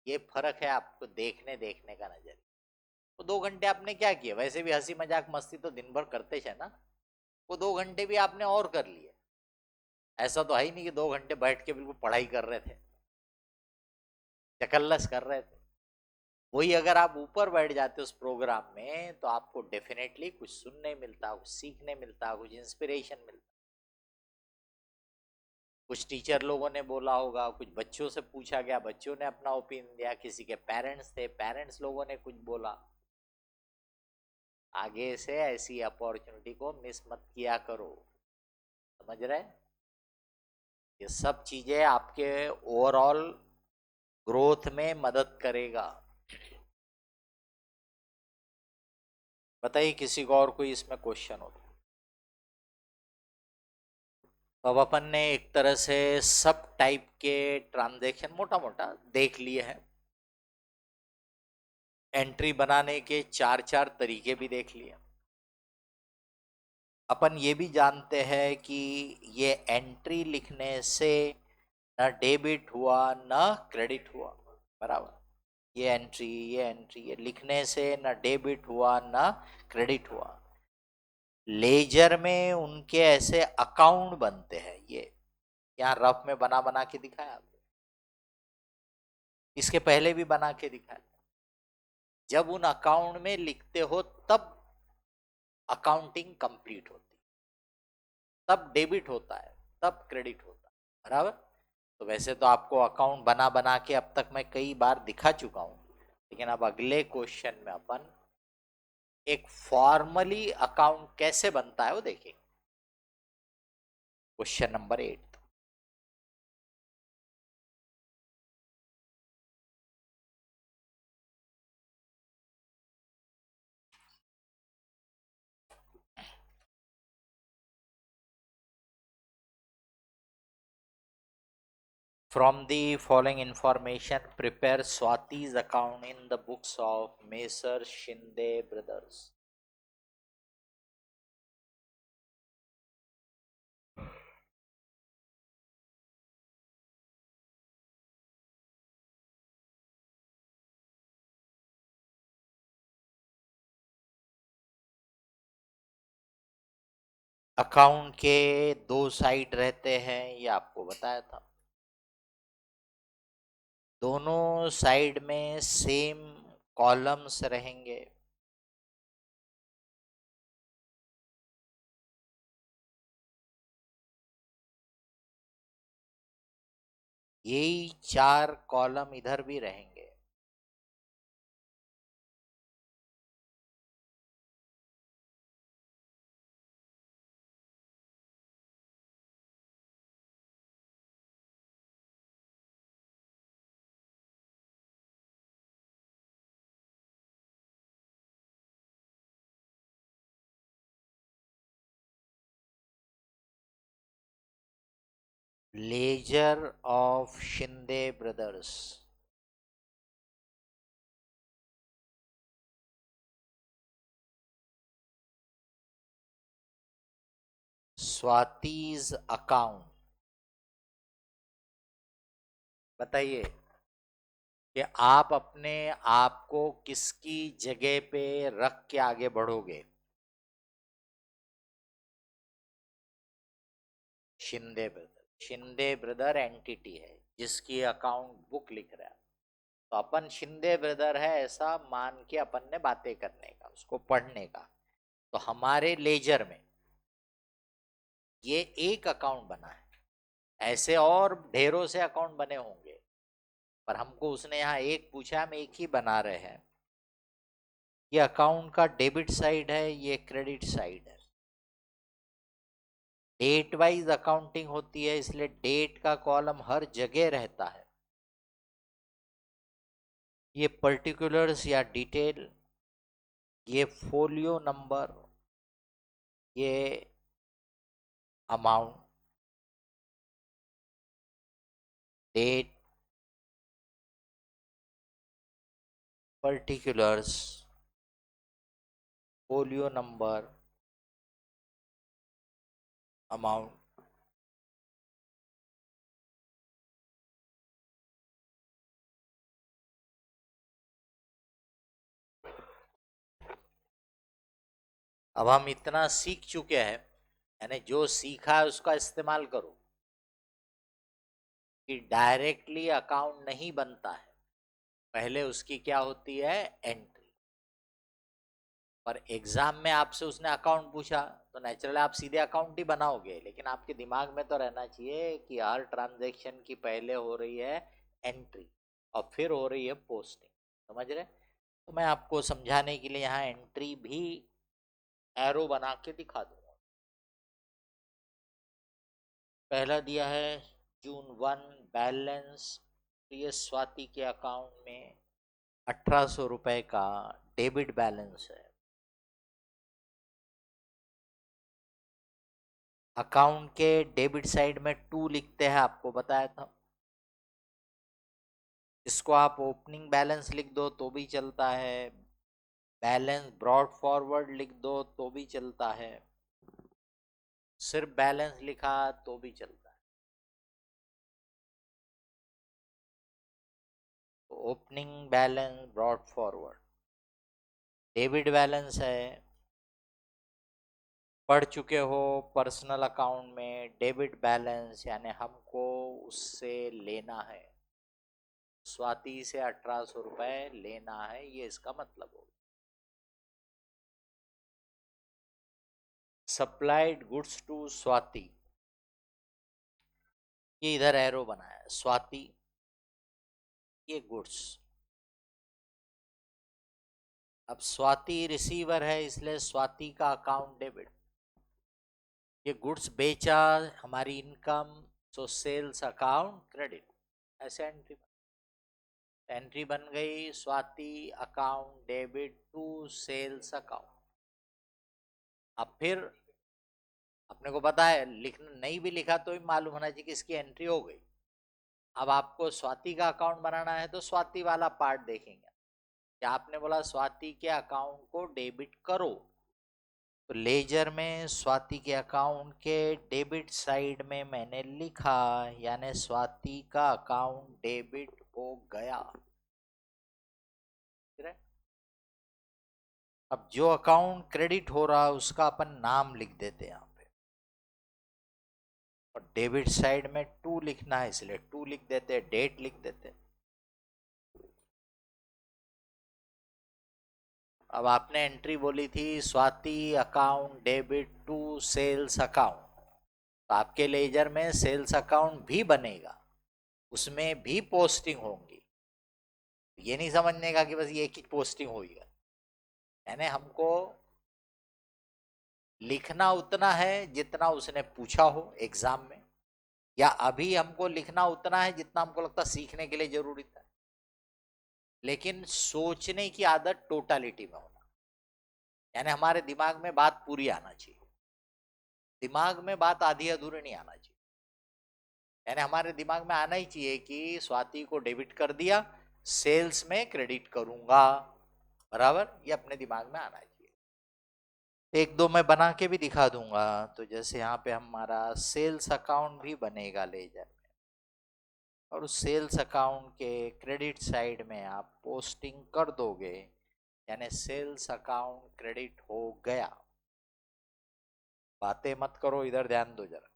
ये फर्क है आपको देखने देखने का नजरिया। वो 2 घंटे आपने क्या किया, वैसे भी हंसी मजाक मस्ती तो दिन भर करते थे ना, वो 2 घंटे भी आपने और कर लिए। ऐसा तो है ही नहीं कि 2 घंटे बैठ के बिल्कुल पढ़ाई कर रहे थे, चकल्लस कर रहे थे। वही अगर आप ऊपर बैठ जाते उस प्रोग्राम में तो आपको डेफिनेटली कुछ सुनने मिलता, कुछ सीखने मिलता, कुछ इंस्पिरेशन मिलता। कुछ टीचर लोगों ने बोला होगा, कुछ बच्चों से पूछा गया, बच्चों ने अपना ओपिनियन दिया, किसी के पेरेंट्स थे, पेरेंट्स लोगों ने कुछ बोला। आगे से ऐसी अपॉर्चुनिटी को मिस मत किया करो, समझ रहे। ये सब चीजें आपके ओवरऑल ग्रोथ में मदद करेगा। बताइए किसी को और कोई इसमें क्वेश्चन हो तो। अब अपन ने एक तरह से सब टाइप के ट्रांजैक्शन मोटा मोटा देख लिए हैं। एंट्री बनाने के चार चार तरीके भी देख लिए। अपन ये भी जानते हैं कि ये एंट्री लिखने से न डेबिट हुआ न क्रेडिट हुआ, बराबर। ये लिखने से न डेबिट हुआ न क्रेडिट हुआ। लेजर में उनके ऐसे अकाउंट बनते हैं, ये यहाँ रफ में बना बना के दिखाया आपको, इसके पहले भी बना के दिखाया। जब उन अकाउंट में लिखते हो तब अकाउंटिंग कंप्लीट होती, तब डेबिट होता है, तब क्रेडिट होता है, बराबर। तो वैसे तो आपको अकाउंट बना बना के अब तक मैं कई बार दिखा चुका हूं, लेकिन अब अगले क्वेश्चन में अपन एक फॉर्मली अकाउंट कैसे बनता है वो देखेंगे। Question number 8। From the following information, prepare Swati's account in the books of Messer Shinde Brothers. Account के 2 साइड रहते हैं, ये आपको बताया था। दोनों साइड में सेम कॉलम्स रहेंगे। यही 4 कॉलम इधर भी रहेंगे। Ledger of Shinde brothers. Swati's account. बताइए कि आप अपने आप को किसकी जगह पे रख के आगे बढ़ोगे। शिंदे ब्रदर एंटिटी है जिसकी अकाउंट बुक लिख रहा है, तो अपन शिंदे ब्रदर है ऐसा मान के अपन ने बातें करने का, उसको पढ़ने का। तो हमारे लेजर में ये एक अकाउंट बना है, ऐसे और ढेरों से अकाउंट बने होंगे, पर हमको उसने यहाँ एक पूछा, हम एक ही बना रहे हैं। ये अकाउंट का डेबिट साइड है, ये क्रेडिट साइड है। डेट वाइज अकाउंटिंग होती है, इसलिए डेट का कॉलम हर जगह रहता है। ये पर्टिकुलर्स या डिटेल, ये फोलियो नंबर, ये amount, date, particulars, folio number, amount. अब हम इतना सीख चुके हैं, यानी जो सीखा है उसका इस्तेमाल करो, कि डायरेक्टली अकाउंट नहीं बनता है, पहले उसकी क्या होती है, एंट्री। पर एग्जाम में आपसे उसने अकाउंट पूछा तो नेचुरली आप सीधे अकाउंट ही बनाओगे, लेकिन आपके दिमाग में तो रहना चाहिए कि हर ट्रांजैक्शन की पहले हो रही है एंट्री और फिर हो रही है पोस्टिंग। समझ रहे? तो मैं आपको समझाने के लिए यहाँ एंट्री भी एरो बना के दिखा दूंगा। पहला दिया है जून 1 बैलेंस, तो ये स्वाति के अकाउंट में 1800 रुपए का डेबिट बैलेंस है। अकाउंट के डेबिट साइड में 2 लिखते हैं, आपको बताया था। इसको आप ओपनिंग बैलेंस लिख दो तो भी चलता है, बैलेंस ब्रॉड फॉरवर्ड लिख दो तो भी चलता है, सिर्फ बैलेंस लिखा तो भी चलता है। तो opening balance brought forward, debit balance है। पढ़ चुके हो पर्सनल अकाउंट में डेबिट बैलेंस, यानी हमको उससे लेना है, स्वाति से 1800 रुपए लेना है, ये इसका मतलब हो। सप्लाइड गुड्स टू स्वाति, ये इधर एरो बनाया है, स्वाति ये गुड्स। अब स्वाति रिसीवर है इसलिए स्वाति का अकाउंट डेबिट, ये गुड्स बेचा, हमारी income, so sales account credit. ऐसे एंट्री बन गई, Swati account debit to sales account. अब फिर अपने को पता है, लिखना नहीं भी लिखा तो भी मालूम होना चाहिए कि इसकी एंट्री हो गई। अब आपको स्वाति का अकाउंट बनाना है तो स्वाति वाला पार्ट देखेंगे, क्या आपने बोला स्वाति के अकाउंट को डेबिट करो, तो लेजर में स्वाति के अकाउंट के डेबिट साइड में मैंने लिखा, यानी स्वाति का अकाउंट डेबिट हो गया। अब जो अकाउंट क्रेडिट हो रहा है उसका अपन नाम लिख देते हैं यहाँ पे, और डेबिट साइड में 2 लिखना है इसलिए 2 लिख देते हैं, डेट लिख देते हैं। अब आपने एंट्री बोली थी Swati account debit to sales account, तो आपके लेजर में सेल्स अकाउंट भी बनेगा, उसमें भी पोस्टिंग होंगी। ये नहीं समझने का कि बस ये एक ही पोस्टिंग हुई है, यानी हमको लिखना उतना है जितना उसने पूछा हो एग्जाम में, या अभी हमको लिखना उतना है जितना हमको लगता सीखने के लिए जरूरी था, लेकिन सोचने की आदत टोटालिटी में होना, यानी हमारे दिमाग में बात पूरी आना चाहिए, दिमाग में बात आधी अधूरी नहीं आना चाहिए। यानी हमारे दिमाग में आना ही चाहिए कि स्वाति को डेबिट कर दिया, सेल्स में क्रेडिट करूंगा, बराबर, ये अपने दिमाग में आना चाहिए। एक दो मैं बना के भी दिखा दूंगा, तो जैसे यहाँ पे हमारा सेल्स अकाउंट भी बनेगा लेजर में, और उस सेल्स अकाउंट के क्रेडिट साइड में आप पोस्टिंग कर दोगे, यानी सेल्स अकाउंट क्रेडिट हो गया। बातें मत करो, इधर ध्यान दो जरा।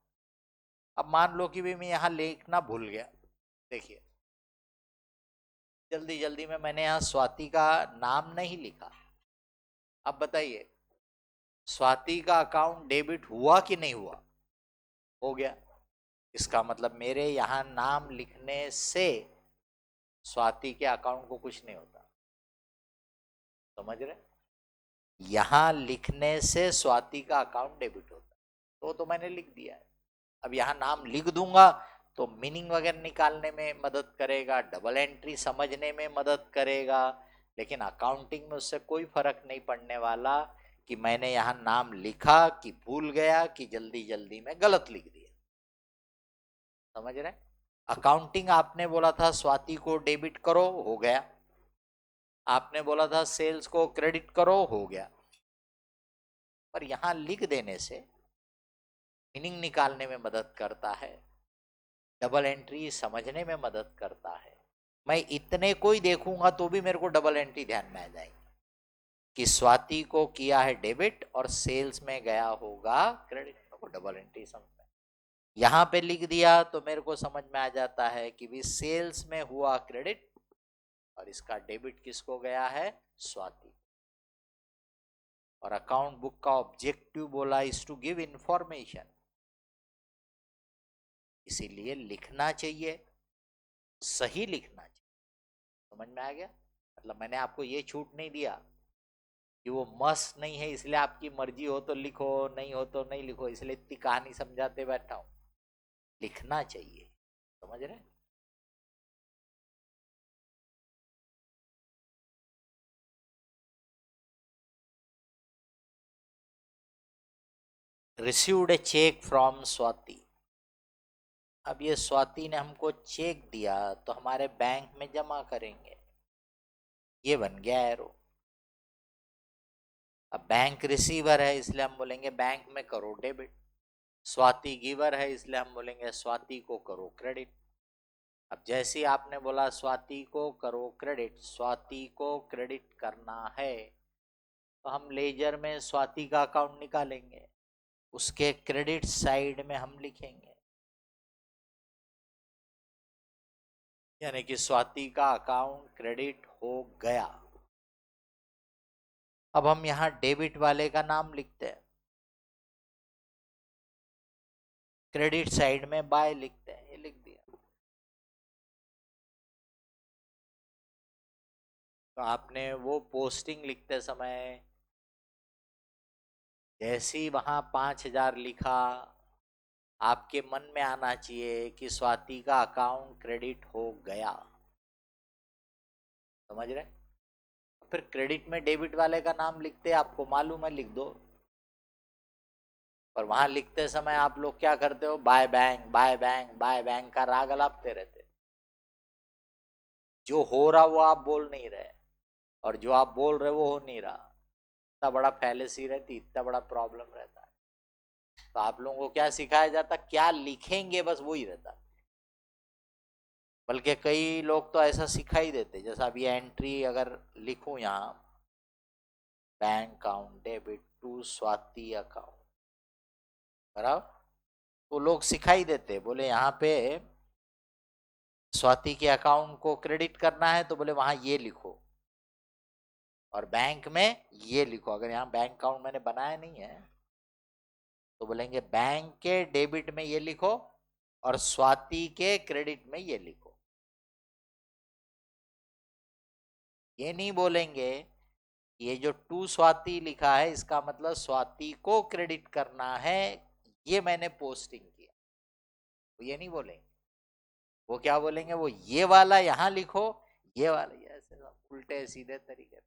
अब मान लो कि भी मैं यहाँ लिखना भूल गया, देखिए जल्दी जल्दी में मैंने यहाँ स्वाति का नाम नहीं लिखा। अब बताइए स्वाति का अकाउंट डेबिट हुआ कि नहीं हुआ? हो गया। इसका मतलब मेरे यहाँ नाम लिखने से स्वाति के अकाउंट को कुछ नहीं होता, समझ रहे? यहां लिखने से स्वाति का अकाउंट डेबिट होता है, तो मैंने लिख दिया है। अब यहाँ नाम लिख दूंगा तो मीनिंग वगैरह निकालने में मदद करेगा, डबल एंट्री समझने में मदद करेगा, लेकिन अकाउंटिंग में उससे कोई फर्क नहीं पड़ने वाला कि मैंने यहाँ नाम लिखा कि भूल गया कि जल्दी जल्दी में गलत लिख दिया। समझ रहे? अकाउंटिंग आपने बोला था स्वाति को डेबिट करो, हो गया। आपने बोला था सेल्स को क्रेडिट करो, हो गया। पर यहां लिख देने से मीनिंग निकालने में मदद करता है, डबल एंट्री समझने में मदद करता है। मैं इतने को ही देखूंगा तो भी मेरे को डबल एंट्री ध्यान में आ जाएगी कि स्वाति को किया है डेबिट और सेल्स में गया होगा क्रेडिट, को डबल एंट्री समझ में। यहां पे लिख दिया तो मेरे को समझ में आ जाता है कि भी सेल्स में हुआ क्रेडिट और इसका डेबिट किसको गया है? स्वाति। और अकाउंट बुक का ऑब्जेक्टिव बोला इज टू गिव इंफॉर्मेशन, इसीलिए लिखना चाहिए, सही लिखना चाहिए। समझ में आ गया? मतलब मैंने आपको ये छूट नहीं दिया कि वो मस्त नहीं है इसलिए आपकी मर्जी हो तो लिखो, नहीं हो तो नहीं लिखो, इसलिए इतनी कहानी समझाते बैठा हूं। लिखना चाहिए, समझ रहे? Received a cheque from Swati. अब ये स्वाति ने हमको चेक दिया तो हमारे बैंक में जमा करेंगे, ये बन गया एरो। अब बैंक रिसीवर है इसलिए हम बोलेंगे बैंक में करो डेबिट, स्वाति गिवर है इसलिए हम बोलेंगे स्वाति को करो क्रेडिट। अब जैसे ही आपने बोला स्वाति को करो क्रेडिट, स्वाति को क्रेडिट करना है तो हम लेजर में स्वाति का अकाउंट निकालेंगे, उसके क्रेडिट साइड में हम लिखेंगे, यानी कि स्वाति का अकाउंट क्रेडिट हो गया। अब हम यहां डेबिट वाले का नाम लिखते हैं, क्रेडिट साइड में बाय लिखते हैं, ये लिख दिया। तो आपने वो पोस्टिंग लिखते समय जैसे ही वहां 5,000 लिखा, आपके मन में आना चाहिए कि स्वाति का अकाउंट क्रेडिट हो गया। समझ रहे? फिर क्रेडिट में डेबिट वाले का नाम लिखते आपको मालूम है, लिख दो। पर वहां लिखते समय आप लोग क्या करते हो? By bank by bank by bank का राग अलापते रहते। जो हो रहा वो आप बोल नहीं रहे और जो आप बोल रहे वो हो नहीं रहा। इतना बड़ा फैलेसी रहती, इतना बड़ा प्रॉब्लम रहता है। तो आप लोगों को क्या सिखाया जाता? क्या लिखेंगे बस वही रहता। बल्कि कई लोग तो ऐसा सिखा ही देते, जैसा अभी एंट्री अगर लिखूं यहाँ, bank account debit to Swati account, बराबर, तो लोग सिखाई देते, बोले यहाँ पे स्वाति के अकाउंट को क्रेडिट करना है तो बोले वहां ये लिखो और बैंक में ये लिखो। अगर यहाँ बैंक अकाउंट मैंने बनाया नहीं है तो बोलेंगे बैंक के डेबिट में ये लिखो और स्वाति के क्रेडिट में ये लिखो। ये नहीं बोलेंगे ये जो टू स्वाति लिखा है इसका मतलब स्वाति को क्रेडिट करना है, ये मैंने पोस्टिंग किया, वो ये नहीं बोलेंगे। वो क्या बोलेंगे? वो ये वाला यहां लिखो, ये वाला ये, ऐसे उल्टे सीधे तरीके।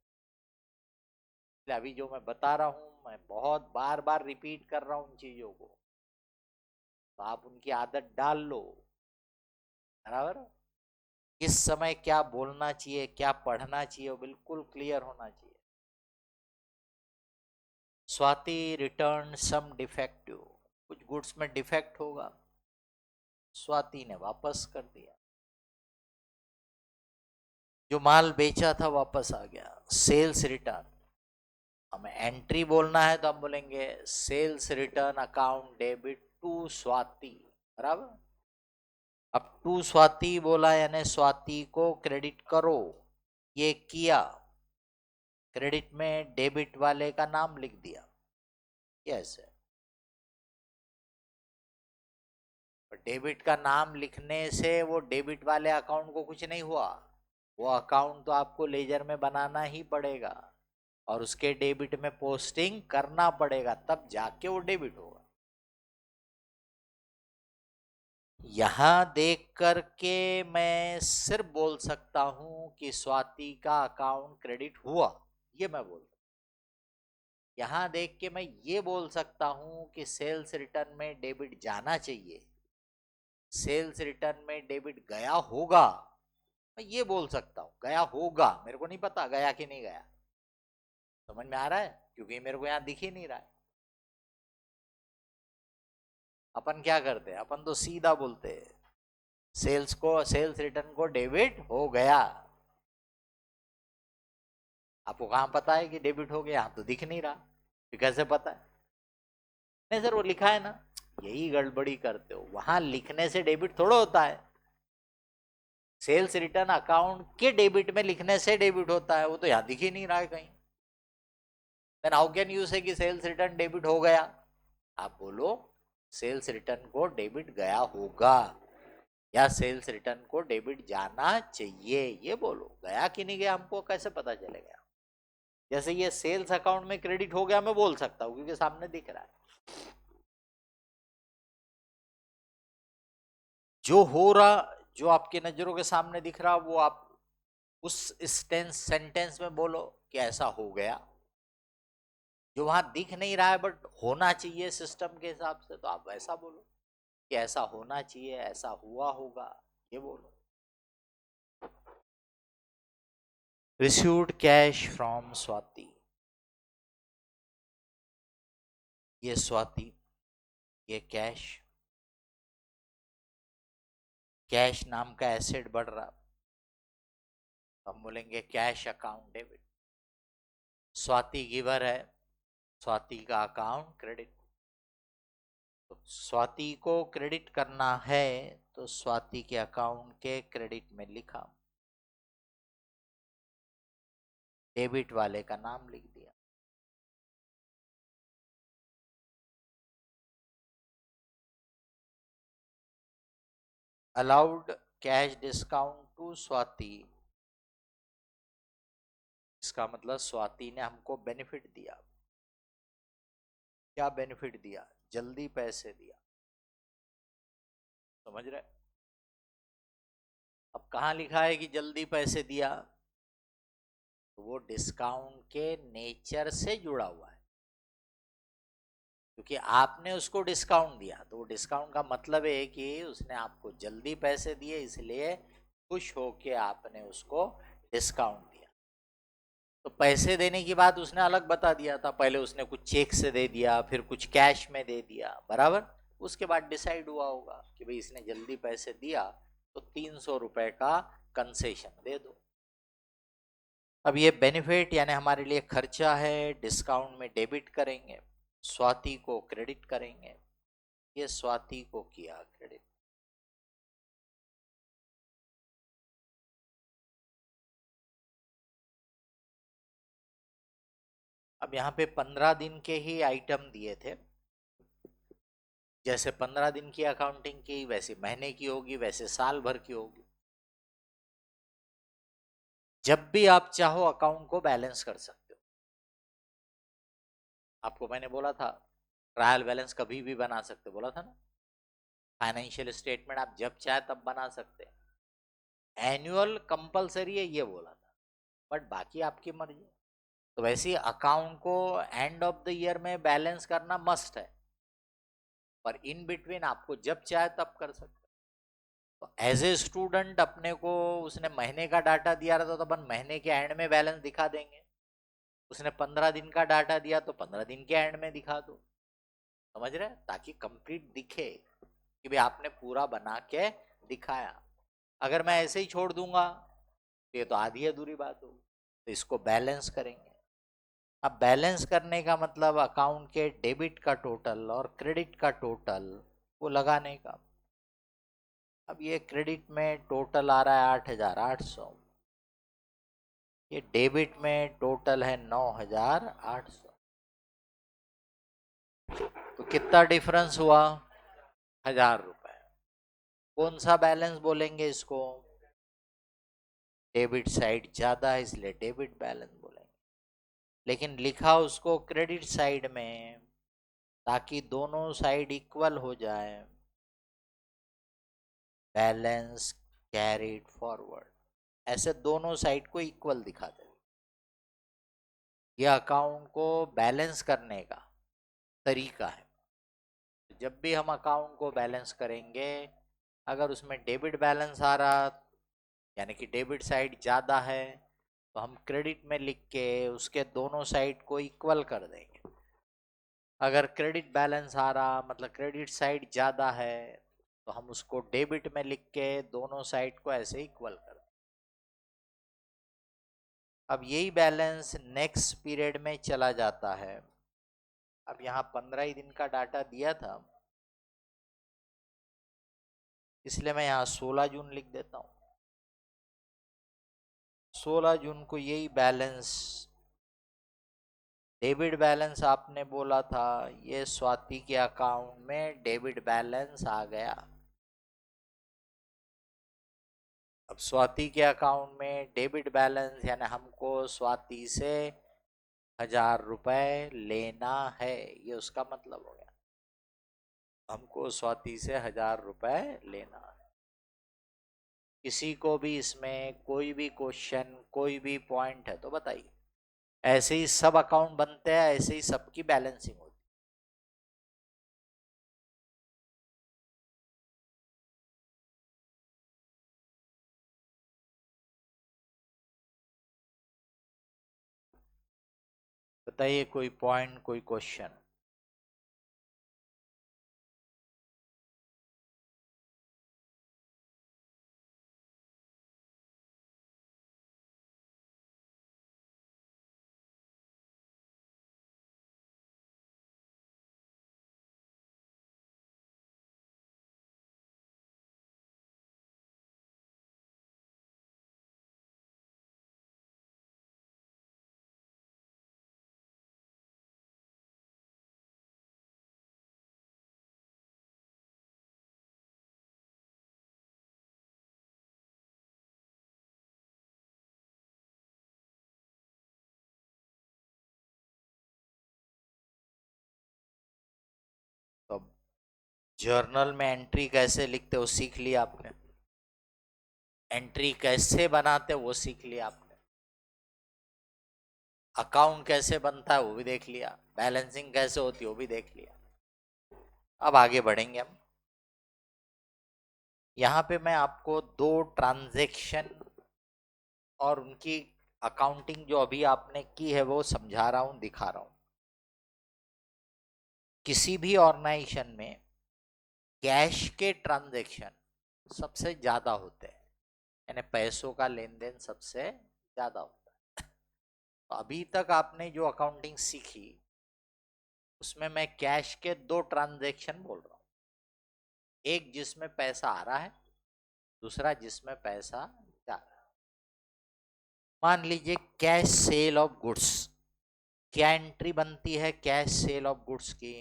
अभी जो मैं बता रहा हूं मैं बहुत बार बार रिपीट कर रहा हूं उन चीजों को, तो आप उनकी आदत डाल लो, बराबर। किस समय क्या बोलना चाहिए, क्या पढ़ना चाहिए, वो बिल्कुल क्लियर होना चाहिए। स्वाति रिटर्न सम डिफेक्टिव, कुछ गुड्स में डिफेक्ट होगा, स्वाति ने वापस कर दिया। जो माल बेचा था वापस आ गया, सेल्स रिटर्न। हमें एंट्री बोलना है तो हम बोलेंगे sales return account debit to Swati, बराबर। अब टू स्वाति बोला यानी स्वाति को क्रेडिट करो, ये किया, क्रेडिट में डेबिट वाले का नाम लिख दिया, कैसे? डेबिट का नाम लिखने से वो डेबिट वाले अकाउंट को कुछ नहीं हुआ, वो अकाउंट तो आपको लेजर में बनाना ही पड़ेगा और उसके डेबिट में पोस्टिंग करना पड़ेगा, तब जाके वो डेबिट होगा। यहां देख करके मैं सिर्फ बोल सकता हूं कि स्वाति का अकाउंट क्रेडिट हुआ, ये मैं बोल सकता हूं। यहां देख के मैं ये बोल सकता हूं कि सेल्स रिटर्न में डेबिट जाना चाहिए, सेल्स रिटर्न में डेबिट गया होगा, मैं ये बोल सकता हूं गया होगा, मेरे को नहीं पता गया कि नहीं गया। समझ में आ रहा है? क्योंकि मेरे को यहां दिख ही नहीं रहा है। अपन क्या करते हैं, अपन तो सीधा बोलते हैं सेल्स रिटर्न को डेबिट हो गया। आपको कहां पता है कि डेबिट हो गया? यहां तो दिख नहीं रहा, फिर कैसे पता है? नहीं सर वो लिखा है ना, यही गड़बड़ी करते हो, वहां लिखने से डेबिट थोड़ा होता है। सेल्स रिटर्न अकाउंट के डेबिट में लिखने से डेबिट होता है, वो तो यहां दिख ही नहीं रहा है कहीं। देन हाउ कैन यू से कि सेल्स रिटर्न डेबिट हो गया? आप बोलो सेल्स रिटर्न को डेबिट गया होगा या सेल्स रिटर्न को डेबिट जाना चाहिए, ये बोलो। गया कि नहीं गया हमको कैसे पता चलेगा? जैसे ये सेल्स अकाउंट में क्रेडिट हो गया मैं बोल सकता हूं क्योंकि सामने दिख रहा है। जो हो रहा, जो आपके नजरों के सामने दिख रहा, वो आप उस सेंटेंस में बोलो कि ऐसा हो गया। जो वहां दिख नहीं रहा है बट होना चाहिए सिस्टम के हिसाब से, तो आप वैसा बोलो कि ऐसा होना चाहिए, ऐसा हुआ होगा, ये बोलो। रिसीव्ड कैश फ्रॉम स्वाति, ये स्वाति, ये कैश, कैश नाम का एसेट बढ़ रहा, हम बोलेंगे cash account debit. Swati giver है, स्वाति का अकाउंट क्रेडिट। तो स्वाति को क्रेडिट करना है तो स्वाति के अकाउंट के क्रेडिट में लिखा, डेबिट वाले का नाम लिख दिया। Allowed cash discount to Swati, इसका मतलब स्वाति ने हमको बेनिफिट दिया। क्या बेनिफिट दिया? जल्दी पैसे दिया। समझ रहे? अब कहां लिखा है कि जल्दी पैसे दिया? तो वो डिस्काउंट के नेचर से जुड़ा हुआ है, क्योंकि आपने उसको डिस्काउंट दिया, तो वो डिस्काउंट का मतलब है कि उसने आपको जल्दी पैसे दिए, इसलिए खुश होके आपने उसको डिस्काउंट दिया। तो पैसे देने की बात उसने अलग बता दिया था, पहले उसने कुछ चेक से दे दिया, फिर कुछ कैश में दे दिया, बराबर। उसके बाद डिसाइड हुआ होगा कि भाई इसने जल्दी पैसे दिया तो 300 रुपए का कंसेशन दे दो। अब ये बेनिफिट यानी हमारे लिए खर्चा है, डिस्काउंट में डेबिट करेंगे, स्वाति को क्रेडिट करेंगे, ये स्वाति को किया क्रेडिट। अब यहाँ पे 15 दिन के ही आइटम दिए थे, जैसे 15 दिन की अकाउंटिंग की वैसे महीने की होगी, वैसे साल भर की होगी। जब भी आप चाहो अकाउंट को बैलेंस कर सकते हो। आपको मैंने बोला था ट्रायल बैलेंस कभी भी बना सकते हो, बोला था ना। फाइनेंशियल स्टेटमेंट आप जब चाहे तब बना सकते हैं, एनुअल कंपलसरी है ये बोला था, बट बाकी आपकी मर्जी। तो वैसे ही अकाउंट को एंड ऑफ द ईयर में बैलेंस करना मस्ट है, पर इन बिटवीन आपको जब चाहे तब कर सकते। तो एज ए स्टूडेंट अपने को उसने महीने का डाटा दिया रहा था तो अपन महीने के एंड में बैलेंस दिखा देंगे, उसने 15 दिन का डाटा दिया तो 15 दिन के एंड में दिखा दो। समझ रहे? ताकि कंप्लीट दिखे कि भाई आपने पूरा बना के दिखाया। अगर मैं ऐसे ही छोड़ दूंगा ये तो आधी अधूरी बात होगी, तो इसको बैलेंस करेंगे। अब बैलेंस करने का मतलब अकाउंट के डेबिट का टोटल और क्रेडिट का टोटल वो लगाने का। अब ये क्रेडिट में टोटल आ रहा है 8,800, ये डेबिट में टोटल है 9,800, तो कितना डिफरेंस हुआ? 1,000 रुपए। कौन सा बैलेंस बोलेंगे इसको? डेबिट साइड ज्यादा है इसलिए डेबिट बैलेंस बोलेंगे, लेकिन लिखा उसको क्रेडिट साइड में ताकि दोनों साइड इक्वल हो जाए। बैलेंस कैरिड फॉरवर्ड, ऐसे दोनों साइड को इक्वल दिखा दे। यह अकाउंट को बैलेंस करने का तरीका है। जब भी हम अकाउंट को बैलेंस करेंगे, अगर उसमें डेबिट बैलेंस आ रहा, यानी कि डेबिट साइड ज़्यादा है, तो हम क्रेडिट में लिख के उसके दोनों साइड को इक्वल कर देंगे। अगर क्रेडिट बैलेंस आ रहा मतलब क्रेडिट साइड ज़्यादा है, तो हम उसको डेबिट में लिख के दोनों साइड को ऐसे इक्वल कर देंगे। अब यही बैलेंस नेक्स्ट पीरियड में चला जाता है। अब यहाँ 15 ही दिन का डाटा दिया था, इसलिए मैं यहाँ 16 जून लिख देता हूँ। 16 जून को यही बैलेंस, डेबिट बैलेंस आपने बोला था, ये स्वाति के अकाउंट में डेबिट बैलेंस आ गया। अब स्वाति के अकाउंट में डेबिट बैलेंस यानी हमको स्वाति से 1,000 रुपए लेना है, ये उसका मतलब हो गया। हमको स्वाति से 1,000 रुपए लेना है। किसी को भी इसमें कोई भी क्वेश्चन कोई भी पॉइंट है तो बताइए। ऐसे ही सब अकाउंट बनते हैं, ऐसे ही सबकी बैलेंसिंग होती है। बताइए कोई पॉइंट कोई क्वेश्चन। तो जर्नल में एंट्री कैसे लिखते हो सीख लिया आपने, एंट्री कैसे बनाते वो सीख लिया आपने, अकाउंट कैसे बनता है वो भी देख लिया, बैलेंसिंग कैसे होती है वो भी देख लिया। अब आगे बढ़ेंगे हम। यहाँ पे मैं आपको दो ट्रांजैक्शन और उनकी अकाउंटिंग जो अभी आपने की है वो समझा रहा हूँ, दिखा रहा हूँ। किसी भी ऑर्गेनाइजेशन में कैश के ट्रांजैक्शन सबसे ज्यादा होते हैं, यानी पैसों का लेन देन सबसे ज्यादा होता है। तो अभी तक आपने जो अकाउंटिंग सीखी उसमें मैं कैश के दो ट्रांजैक्शन बोल रहा हूँ, एक जिसमें पैसा आ रहा है, दूसरा जिसमें पैसा जा रहा है। मान लीजिए कैश सेल ऑफ गुड्स, क्या एंट्री बनती है कैश सेल ऑफ गुड्स की?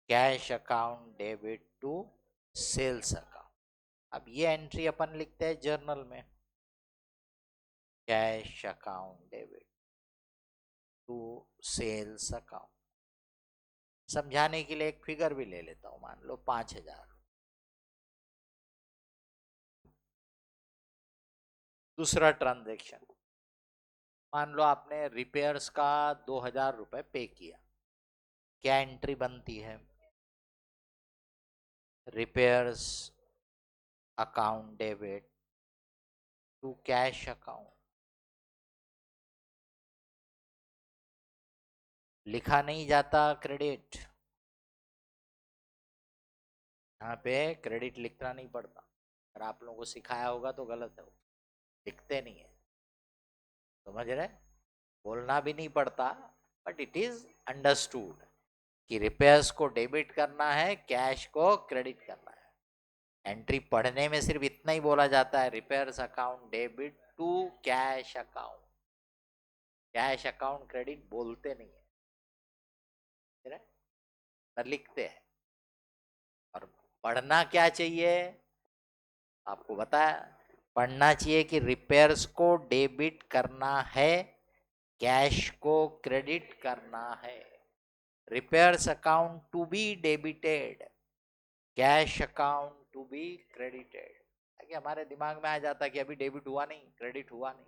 Cash account debit to sales account. अब ये एंट्री अपन लिखते हैं जर्नल में, cash account debit to sales account. समझाने के लिए एक फिगर भी ले लेता हूं, मान लो 5,000। दूसरा ट्रांजैक्शन, मान लो आपने रिपेयर्स का 2,000 रुपए पे किया, क्या एंट्री बनती है? Repairs account debit to cash account. लिखा नहीं जाता क्रेडिट, यहाँ पे क्रेडिट लिखना नहीं पड़ता, और आप लोगों को सिखाया होगा तो गलत है, लिखते नहीं है, समझ रहे, बोलना भी नहीं पड़ता, बट इट इज अंडरस्टूड कि रिपेयर्स को डेबिट करना है, कैश को क्रेडिट करना है। एंट्री पढ़ने में सिर्फ इतना ही बोला जाता है, repairs account debit to cash account, cash account credit बोलते नहीं है, पर लिखते हैं। और पढ़ना क्या चाहिए, आपको बताया, पढ़ना चाहिए कि रिपेयर्स को डेबिट करना है, कैश को क्रेडिट करना है, repairs account to be debited, cash account to be credited. ताकि हमारे दिमाग में आ जाता कि अभी डेबिट हुआ नहीं, क्रेडिट हुआ नहीं।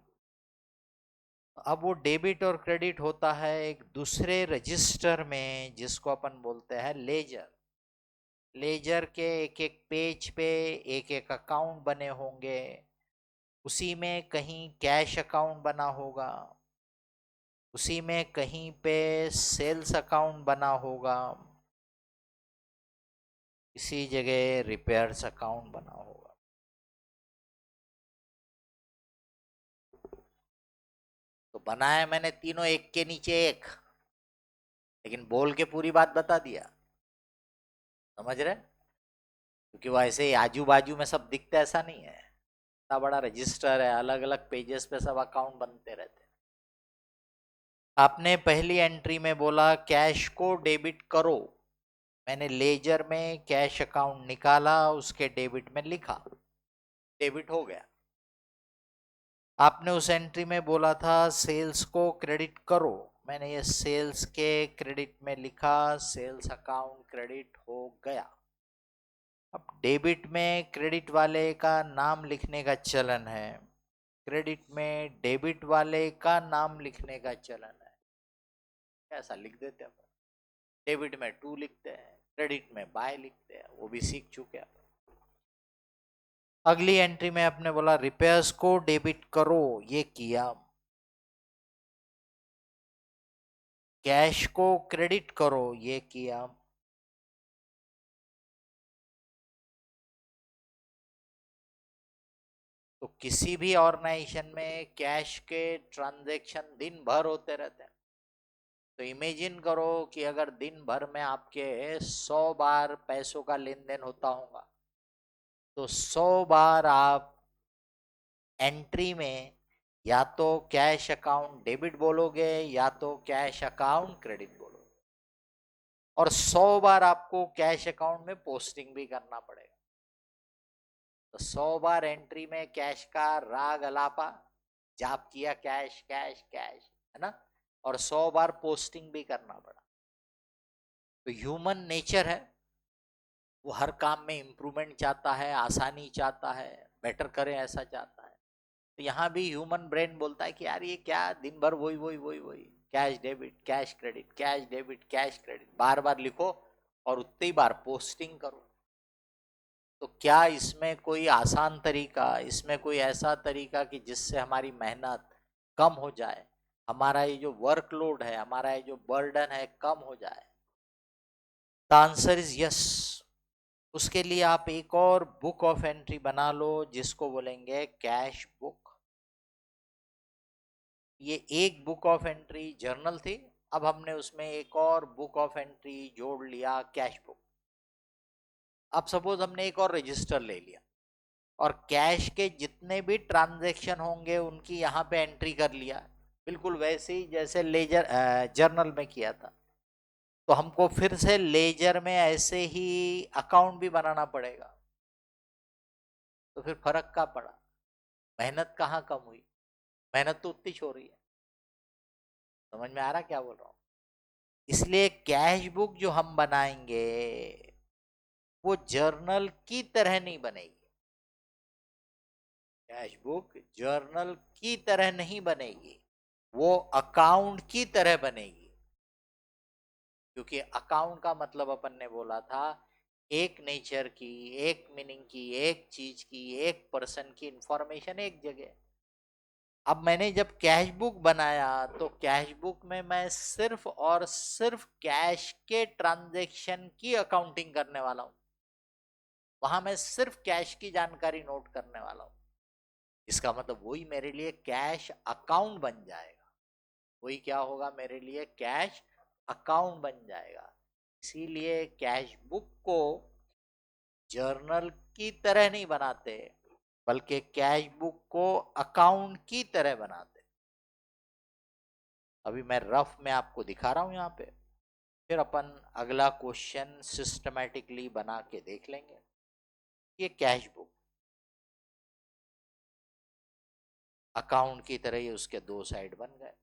अब वो डेबिट और क्रेडिट होता है एक दूसरे रजिस्टर में, जिसको अपन बोलते हैं लेजर। लेजर के एक एक पेज पे एक एक अकाउंट बने होंगे, उसी में कहीं कैश अकाउंट बना होगा, उसी में कहीं पे सेल्स अकाउंट बना होगा, इसी जगह रिपेयर्स अकाउंट बना होगा। तो बनाया मैंने तीनों एक के नीचे एक, लेकिन बोल के पूरी बात बता दिया, समझ रहे, क्योंकि वो ऐसे ही आजू बाजू में सब दिखता ऐसा नहीं है, इतना बड़ा रजिस्टर है, अलग अलग पेजेस पे सब अकाउंट बनते रहते हैं। आपने पहली एंट्री में बोला कैश को डेबिट करो, मैंने लेजर में कैश अकाउंट निकाला, उसके डेबिट में लिखा, डेबिट हो गया। आपने उस एंट्री में बोला था सेल्स को क्रेडिट करो, मैंने ये सेल्स के क्रेडिट में लिखा, सेल्स अकाउंट क्रेडिट हो गया। अब डेबिट में क्रेडिट वाले का नाम लिखने का चलन है, क्रेडिट में डेबिट वाले का नाम लिखने का चलन है, ऐसा लिख देते हैं। डेबिट में टू लिखते हैं, क्रेडिट में बाय लिखते हैं, वो भी सीख चुके हैं। अगली एंट्री में आपने बोला रिपेयर्स को डेबिट करो, ये किया, कैश को क्रेडिट करो, ये किया, तो किसी भी ऑर्गेनाइजेशन में कैश के ट्रांजैक्शन दिन भर होते रहते हैं। तो इमेजिन करो कि अगर दिन भर में आपके 100 बार पैसों का लेन देन होता होगा, तो 100 बार आप एंट्री में या तो कैश अकाउंट डेबिट बोलोगे या तो कैश अकाउंट क्रेडिट बोलोगे, और 100 बार आपको कैश अकाउंट में पोस्टिंग भी करना पड़ेगा। तो 100 बार एंट्री में कैश का राग अलापा जाप किया, कैश कैश कैश, है ना, और 100 बार पोस्टिंग भी करना पड़ा। तो ह्यूमन नेचर है, वो हर काम में इंप्रूवमेंट चाहता है, आसानी चाहता है, बेटर करें ऐसा चाहता है। तो यहाँ भी ह्यूमन ब्रेन बोलता है कि यार ये क्या दिन भर वही वही वही वही, cash debit cash credit, cash debit cash credit, बार बार लिखो और उतनी ही बार पोस्टिंग करो। तो क्या इसमें कोई आसान तरीका, इसमें कोई ऐसा तरीका कि जिससे हमारी मेहनत कम हो जाए, हमारा ये जो वर्कलोड है, हमारा ये जो बर्डन है कम हो जाए? The answer is yes. उसके लिए आप एक और बुक ऑफ एंट्री बना लो, जिसको बोलेंगे कैश बुक। ये एक बुक ऑफ एंट्री जर्नल थी, अब हमने उसमें एक और बुक ऑफ एंट्री जोड़ लिया, कैश बुक। अब सपोज हमने एक और रजिस्टर ले लिया और कैश के जितने भी ट्रांजैक्शन होंगे उनकी यहाँ पे एंट्री कर लिया, बिल्कुल वैसे ही जैसे लेजर जर्नल में किया था। तो हमको फिर से लेजर में ऐसे ही अकाउंट भी बनाना पड़ेगा। तो फिर फर्क क्या पड़ा, मेहनत कहाँ कम हुई, मेहनत तो उतनी हो रही है। समझ में आ रहा क्या बोल रहा हूँ? इसलिए कैश बुक जो हम बनाएंगे वो जर्नल की तरह नहीं बनेगी, कैश बुक जर्नल की तरह नहीं बनेगी, वो अकाउंट की तरह बनेगी। क्योंकि अकाउंट का मतलब अपन ने बोला था एक नेचर की, एक मीनिंग की, एक चीज की, एक पर्सन की इंफॉर्मेशन एक जगह। अब मैंने जब कैश बुक बनाया तो कैश बुक में मैं सिर्फ और सिर्फ कैश के ट्रांजैक्शन की अकाउंटिंग करने वाला हूं। वहां मैं सिर्फ कैश की जानकारी नोट करने वाला हूं। इसका मतलब वही मेरे लिए कैश अकाउंट बन जाएगा। वही क्या होगा मेरे लिए, कैश अकाउंट बन जाएगा। इसीलिए कैश बुक को जर्नल की तरह नहीं बनाते, बल्कि कैश बुक को अकाउंट की तरह बनाते। अभी मैं रफ में आपको दिखा रहा हूं यहाँ पे, फिर अपन अगला क्वेश्चन सिस्टमैटिकली बना के देख लेंगे। ये कैश बुक अकाउंट की तरह ही उसके दो साइड बन गए।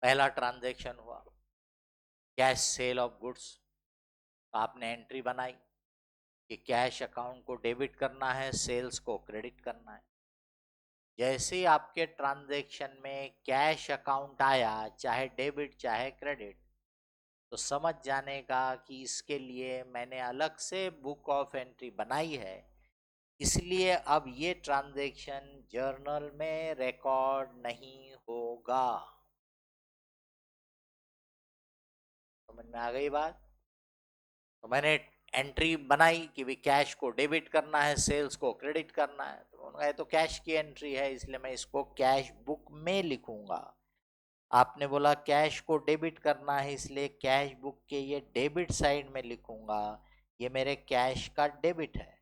पहला ट्रांजैक्शन हुआ कैश सेल ऑफ गुड्स। आपने एंट्री बनाई कि कैश अकाउंट को डेबिट करना है, सेल्स को क्रेडिट करना है। जैसे ही आपके ट्रांजैक्शन में कैश अकाउंट आया, चाहे डेबिट चाहे क्रेडिट, तो समझ जाने का कि इसके लिए मैंने अलग से बुक ऑफ एंट्री बनाई है, इसलिए अब ये ट्रांजैक्शन जर्नल में रिकॉर्ड नहीं होगा। समझ में आ गई बात? तो मैंने एंट्री बनाई कि भी कैश को डेबिट करना है, सेल्स को क्रेडिट करना है, तो उन्होंने कहा तो कैश की एंट्री है, इसलिए मैं इसको कैश बुक में लिखूंगा। आपने बोला कैश को डेबिट करना है, इसलिए कैश बुक के ये डेबिट साइड में लिखूंगा। ये मेरे कैश का डेबिट है।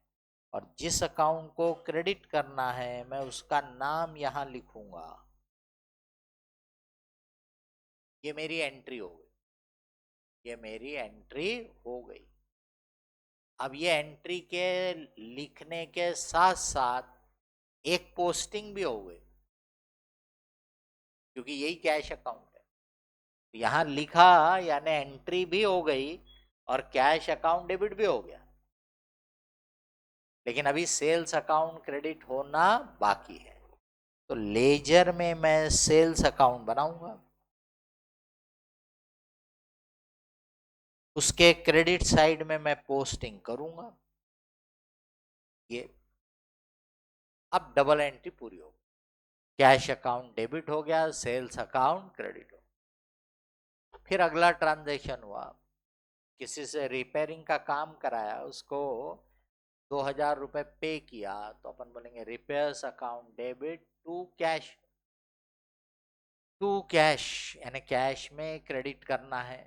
और जिस अकाउंट को क्रेडिट करना है, मैं उसका नाम यहां लिखूंगा। ये मेरी एंट्री हो गई। ये मेरी एंट्री हो गई। अब ये एंट्री के लिखने के साथ साथ एक पोस्टिंग भी हो गई, क्योंकि यही कैश अकाउंट है। तो यहां लिखा यानी एंट्री भी हो गई और कैश अकाउंट डेबिट भी हो गया। लेकिन अभी सेल्स अकाउंट क्रेडिट होना बाकी है। तो लेजर में मैं सेल्स अकाउंट बनाऊंगा, उसके क्रेडिट साइड में मैं पोस्टिंग करूंगा। ये अब डबल एंट्री पूरी हो गई। कैश अकाउंट डेबिट हो गया, सेल्स अकाउंट क्रेडिट हो गया। फिर अगला ट्रांजैक्शन हुआ, किसी से रिपेयरिंग का काम कराया, उसको 2,000 रुपए पे किया, तो अपन बोलेंगे repairs account debit to cash. To cash यानी कैश में क्रेडिट करना है,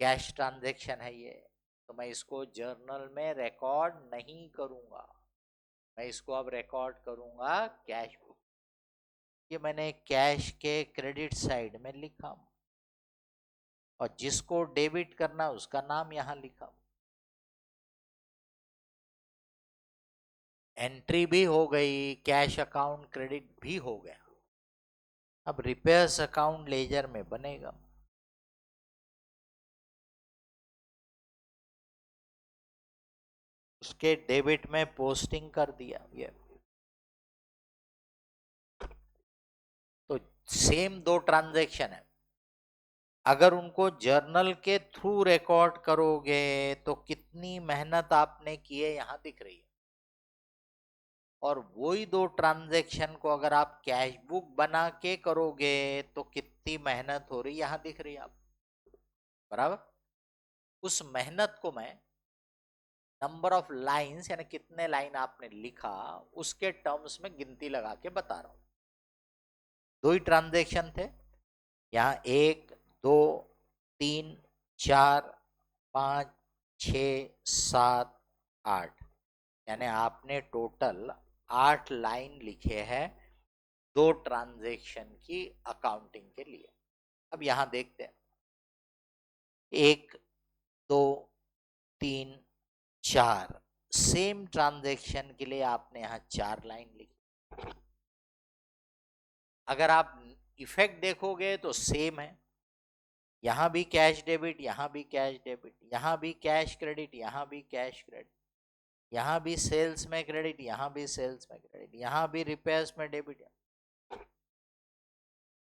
कैश ट्रांजैक्शन है ये, तो मैं इसको जर्नल में रिकॉर्ड नहीं करूंगा। मैं इसको अब रिकॉर्ड करूंगा कैश बुक। ये मैंने कैश के क्रेडिट साइड में लिखा, और जिसको डेबिट करना उसका नाम यहां लिखा। एंट्री भी हो गई, कैश अकाउंट क्रेडिट भी हो गया। अब रिपेयर्स अकाउंट लेजर में बनेगा। उसके डेबिट में पोस्टिंग कर दिया ये। तो सेम दो ट्रांजैक्शन है। अगर उनको जर्नल के थ्रू रिकॉर्ड करोगे तो कितनी मेहनत आपने की है यहां दिख रही है। और वही दो ट्रांजैक्शन को अगर आप कैश बुक बना के करोगे तो कितनी मेहनत हो रही यहां दिख रही है आप। बराबर। उस मेहनत को मैं नंबर ऑफ लाइंस यानी कितने लाइन आपने लिखा उसके टर्म्स में गिनती लगा के बता रहा हूं। दो ही ट्रांजैक्शन थे यहाँ, 1, 2, 3, 4, 5, 6, 7, 8, यानी आपने टोटल 8 लाइन लिखे हैं दो ट्रांजैक्शन की अकाउंटिंग के लिए। अब यहां देखते हैं, 1, 2, 3, 4 सेम ट्रांजैक्शन के लिए आपने यहाँ 4 लाइन लिखी। अगर आप इफेक्ट देखोगे तो सेम है। यहां भी कैश डेबिट, यहां भी कैश डेबिट, यहां भी कैश क्रेडिट, यहां भी कैश क्रेडिट, यहां भी सेल्स में क्रेडिट, यहां भी सेल्स में क्रेडिट, यहां भी रिपेयर्स में डेबिट।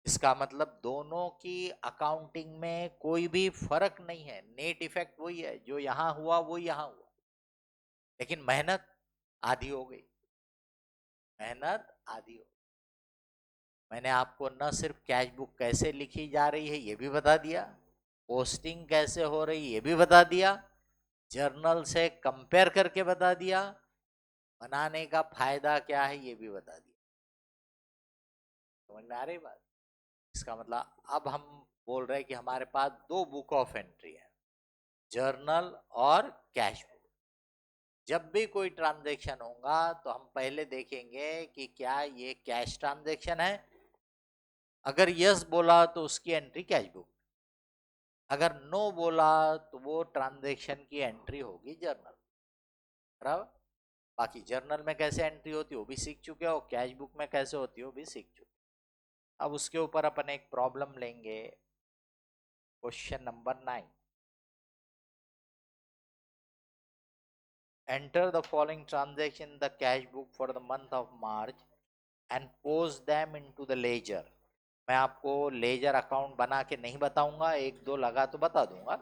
इसका मतलब दोनों की अकाउंटिंग में कोई भी फर्क नहीं है। नेट इफेक्ट वही है, जो यहां हुआ वो यहां हुआ, लेकिन मेहनत आधी हो गई। मेहनत आधी हो। मैंने आपको न सिर्फ कैश बुक कैसे लिखी जा रही है ये भी बता दिया, पोस्टिंग कैसे हो रही ये भी बता दिया, जर्नल से कंपेयर करके बता दिया, बनाने का फायदा क्या है ये भी बता दिया। समझ में आ रही बात? इसका मतलब अब हम बोल रहे हैं कि हमारे पास दो बुक ऑफ एंट्री है, जर्नल और कैश बुक। जब भी कोई ट्रांजैक्शन होगा तो हम पहले देखेंगे कि क्या ये कैश ट्रांजैक्शन है। अगर यस बोला तो उसकी एंट्री कैश बुक, अगर नो बोला तो वो ट्रांजैक्शन की एंट्री होगी जर्नल। बराबर? बाकी जर्नल में कैसे एंट्री होती है वो भी सीख चुके हो, कैश बुक में कैसे होती है वो भी सीख चुके। अब उसके ऊपर अपन एक प्रॉब्लम लेंगे, question number 9। Enter the following transaction in the cash book for the month of March and post them into the ledger। मैं आपको लेजर अकाउंट बना के नहीं बताऊंगा, एक दो लगा तो बता दूंगा।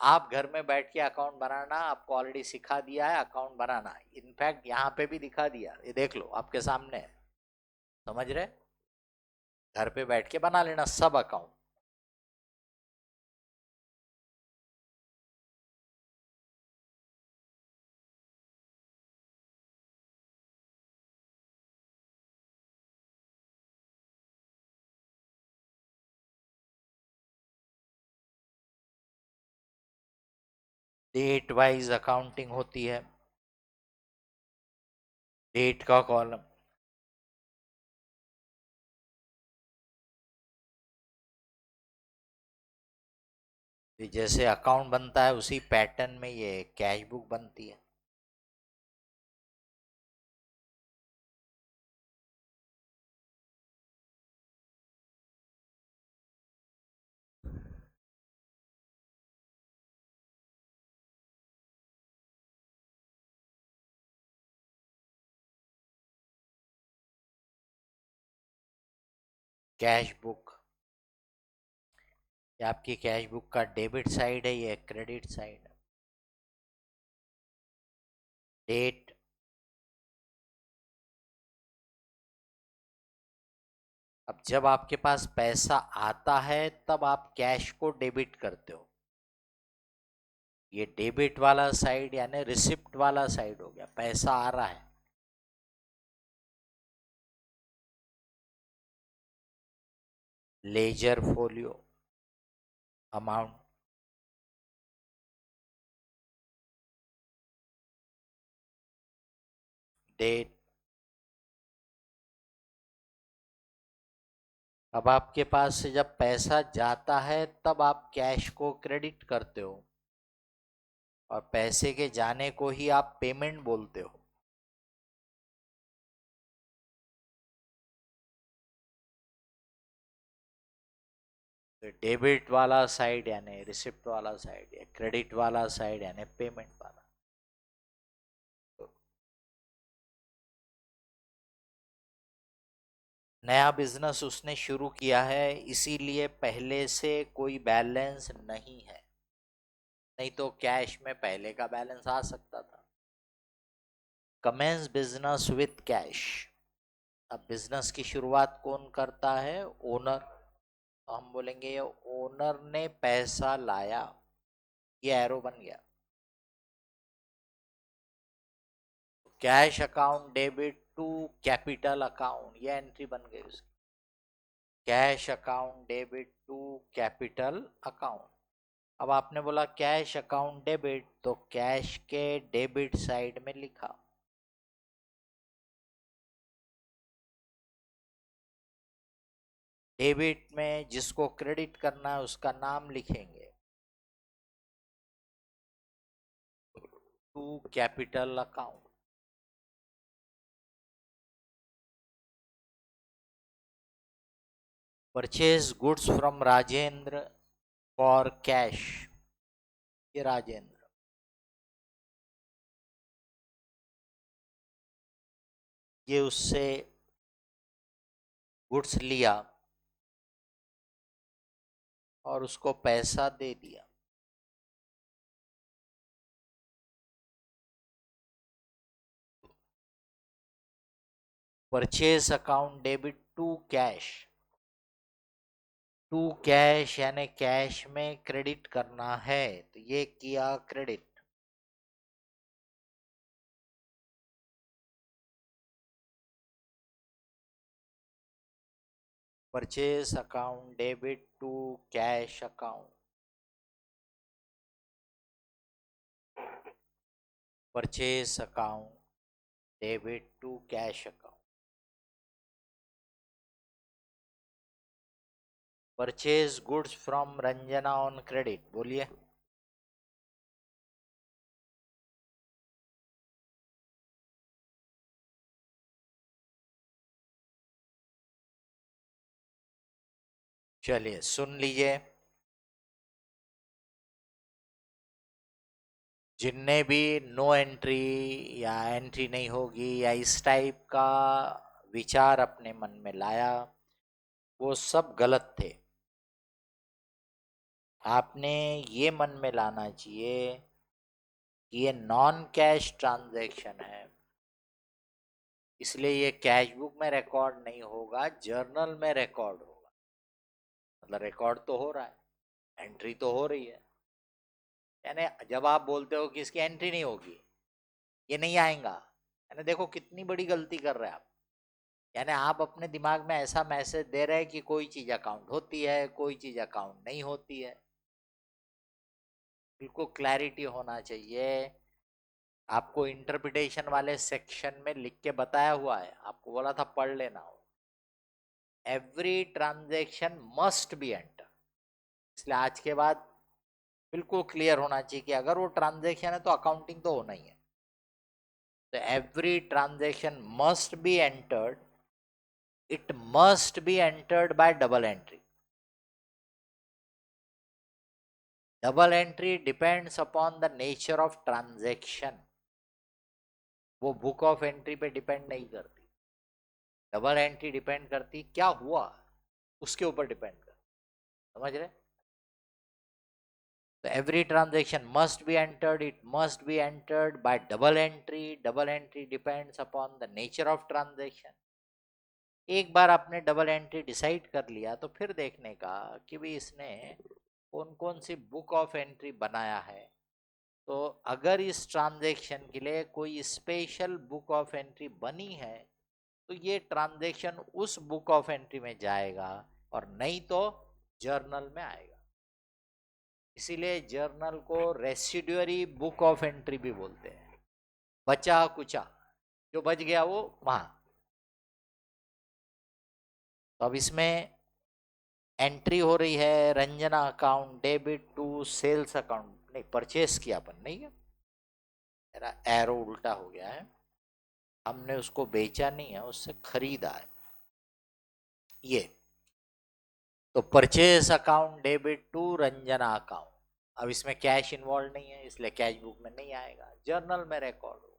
आप घर में बैठ के अकाउंट बनाना आपको ऑलरेडी सिखा दिया है, अकाउंट बनाना इनफैक्ट यहाँ पे भी दिखा दिया, ये देख लो आपके सामने है। समझ रहे? घर पे बैठ के बना लेना सब अकाउंट। डेट वाइज अकाउंटिंग होती है, डेट का कॉलम। जैसे अकाउंट बनता है उसी पैटर्न में ये कैश बुक बनती है। कैश बुक, ये आपकी कैश बुक का डेबिट साइड है, ये क्रेडिट साइड है। डेट, अब जब आपके पास पैसा आता है तब आप कैश को डेबिट करते हो, ये डेबिट वाला साइड यानी रिसिप्ट वाला साइड हो गया, पैसा आ रहा है। Ledger folio, amount, date. अब आपके पास से जब पैसा जाता है तब आप कैश को क्रेडिट करते हो और पैसे के जाने को ही आप पेमेंट बोलते हो। तो डेबिट वाला साइड यानी रिसिप्ट वाला साइड या क्रेडिट वाला साइड यानी पेमेंट वाला। नया बिजनेस उसने शुरू किया है इसीलिए पहले से कोई बैलेंस नहीं है, नहीं तो कैश में पहले का बैलेंस आ सकता था। कमेंस बिजनेस विथ कैश, अब बिजनेस की शुरुआत कौन करता है? ओनर। तो हम बोलेंगे ये ओनर ने पैसा लाया, ये एरो बन गया। Cash account debit to capital account, ये एंट्री बन गई उसकी। Cash account debit to capital account. अब आपने बोला कैश अकाउंट डेबिट तो कैश के डेबिट साइड में लिखा, डेबिट में जिसको क्रेडिट करना है उसका नाम लिखेंगे, to capital account. Purchase goods from Rajendra for cash, ये राजेंद्र। ये उससे गुड्स लिया और उसको पैसा दे दिया। Purchase account debit to cash, to cash यानी कैश में क्रेडिट करना है, तो ये किया credit. Purchase account debit to cash account, purchase account debit to cash account, purchase goods from Ranjana on credit. बोलिए। चलिए सुन लीजिए, जिनने भी नो एंट्री या एंट्री नहीं होगी या इस टाइप का विचार अपने मन में लाया, वो सब गलत थे। आपने ये मन में लाना चाहिए कि ये नॉन कैश ट्रांजैक्शन है, इसलिए ये कैश बुक में रिकॉर्ड नहीं होगा, जर्नल में रिकॉर्ड होगा। मतलब रिकॉर्ड तो हो रहा है, एंट्री तो हो रही है। यानी जब आप बोलते हो कि इसकी एंट्री नहीं होगी, ये नहीं आएगा, यानी देखो कितनी बड़ी गलती कर रहे हैं आप। यानी आप अपने दिमाग में ऐसा मैसेज दे रहे हैं कि कोई चीज अकाउंट होती है, कोई चीज अकाउंट नहीं होती है। बिल्कुल क्लैरिटी होना चाहिए। आपको इंटरप्रिटेशन वाले सेक्शन में लिख के बताया हुआ है, आपको बोला था पढ़ लेना हो। Every transaction must be enter, इसलिए आज के बाद बिल्कुल क्लियर होना चाहिए कि अगर वो ट्रांजेक्शन है तो अकाउंटिंग तो होना ही है। तो every transaction must be entered, it must be entered by double entry. Double entry depends upon the nature of transaction, वो बुक ऑफ एंट्री पे डिपेंड नहीं करती। डबल एंट्री डिपेंड करती क्या हुआ उसके ऊपर डिपेंड करती। समझ रहे? तो every transaction must be entered, it must be entered by double entry. Double entry depends upon the nature of transaction. एक बार आपने डबल एंट्री डिसाइड कर लिया तो फिर देखने का कि भी इसने कौन कौन सी बुक ऑफ एंट्री बनाया है। तो अगर इस ट्रांजैक्शन के लिए कोई स्पेशल बुक ऑफ एंट्री बनी है तो ये ट्रांजैक्शन उस बुक ऑफ एंट्री में जाएगा, और नहीं तो जर्नल में आएगा। इसीलिए जर्नल को रेसिड्यूअरी बुक ऑफ एंट्री भी बोलते हैं। बचा कुचा जो बच गया वो वहां। तो अब इसमें एंट्री हो रही है Ranjana account debit to sales account, नहीं परचेस किया अपन, नहीं है, मेरा एरो उल्टा हो गया है। हमने उसको बेचा नहीं है, उससे खरीदा है ये। तो purchase account debit to Ranjana account, अब इसमें कैश इन्वॉल्व नहीं है इसलिए कैश बुक में नहीं आएगा, जर्नल में रिकॉर्ड हो।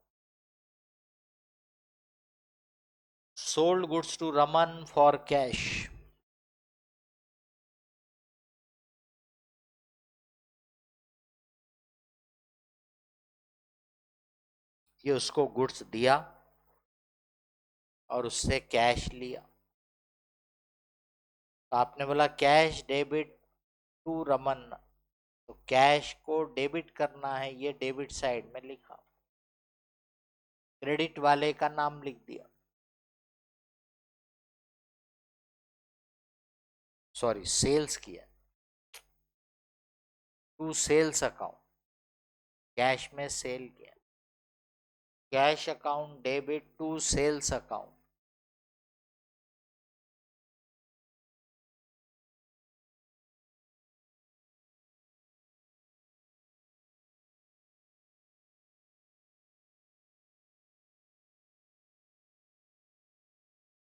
Sold goods to Raman for cash, ये उसको गुड्स दिया और उससे कैश लिया। तो आपने बोला कैश डेबिट टू रमन, तो कैश को डेबिट करना है, ये डेबिट साइड में लिखा, क्रेडिट वाले का नाम लिख दिया, सॉरी सेल्स किया, टू सेल्स अकाउंट, कैश में सेल किया, cash account debit to sales account.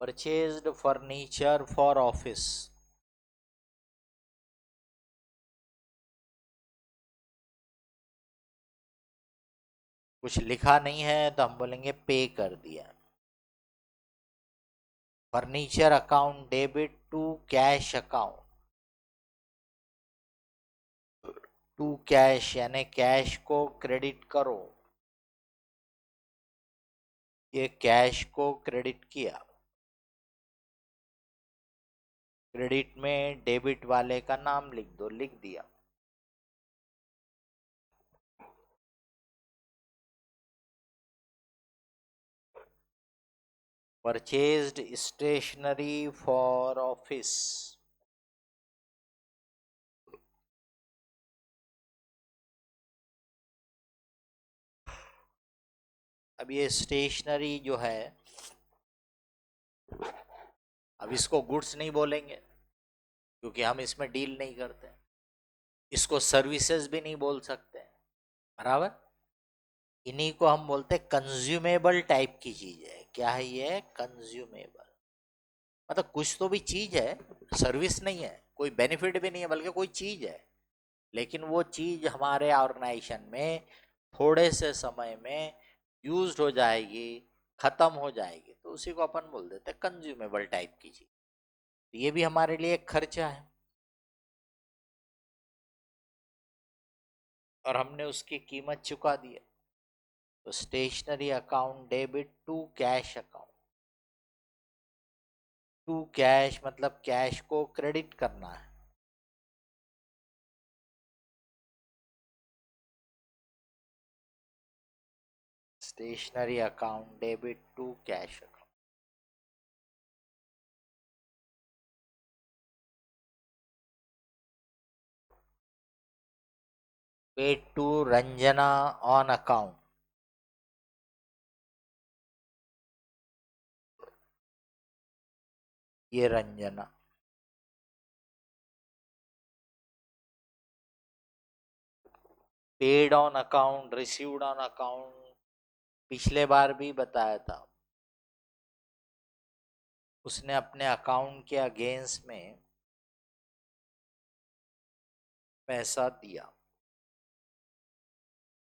Purchased furniture for office, कुछ लिखा नहीं है तो हम बोलेंगे पे कर दिया। Furniture account debit to cash account, to cash यानी कैश को क्रेडिट करो, ये कैश को क्रेडिट किया। क्रेडिट में डेबिट वाले का नाम लिख दो, लिख दिया। Purchased stationery for office. अब ये स्टेशनरी जो है, अब इसको गुड्स नहीं बोलेंगे क्योंकि हम इसमें डील नहीं करते। इसको सर्विसेज भी नहीं बोल सकते, बराबर। इन्हीं को हम बोलते हैं कंज्यूमेबल टाइप की चीज है। क्या है ये? कंज्यूमेबल। मतलब कुछ तो भी चीज है, सर्विस नहीं है, कोई बेनिफिट भी नहीं है, बल्कि कोई चीज है, लेकिन वो चीज हमारे ऑर्गेनाइजेशन में थोड़े से समय में यूज हो जाएगी, खत्म हो जाएगी, तो उसी को अपन बोल देते हैं कंज्यूमेबल टाइप की चीज। तो ये भी हमारे लिए एक खर्चा है और हमने उसकी कीमत चुका दी है। तो stationery account debit to cash account. To cash मतलब कैश को क्रेडिट करना है। Stationery account debit to cash account. Paid to Ranjana on account. ये Ranjana. Paid on account, received on account, पिछले बार भी बताया था। उसने अपने अकाउंट के अगेंस्ट में पैसा दिया,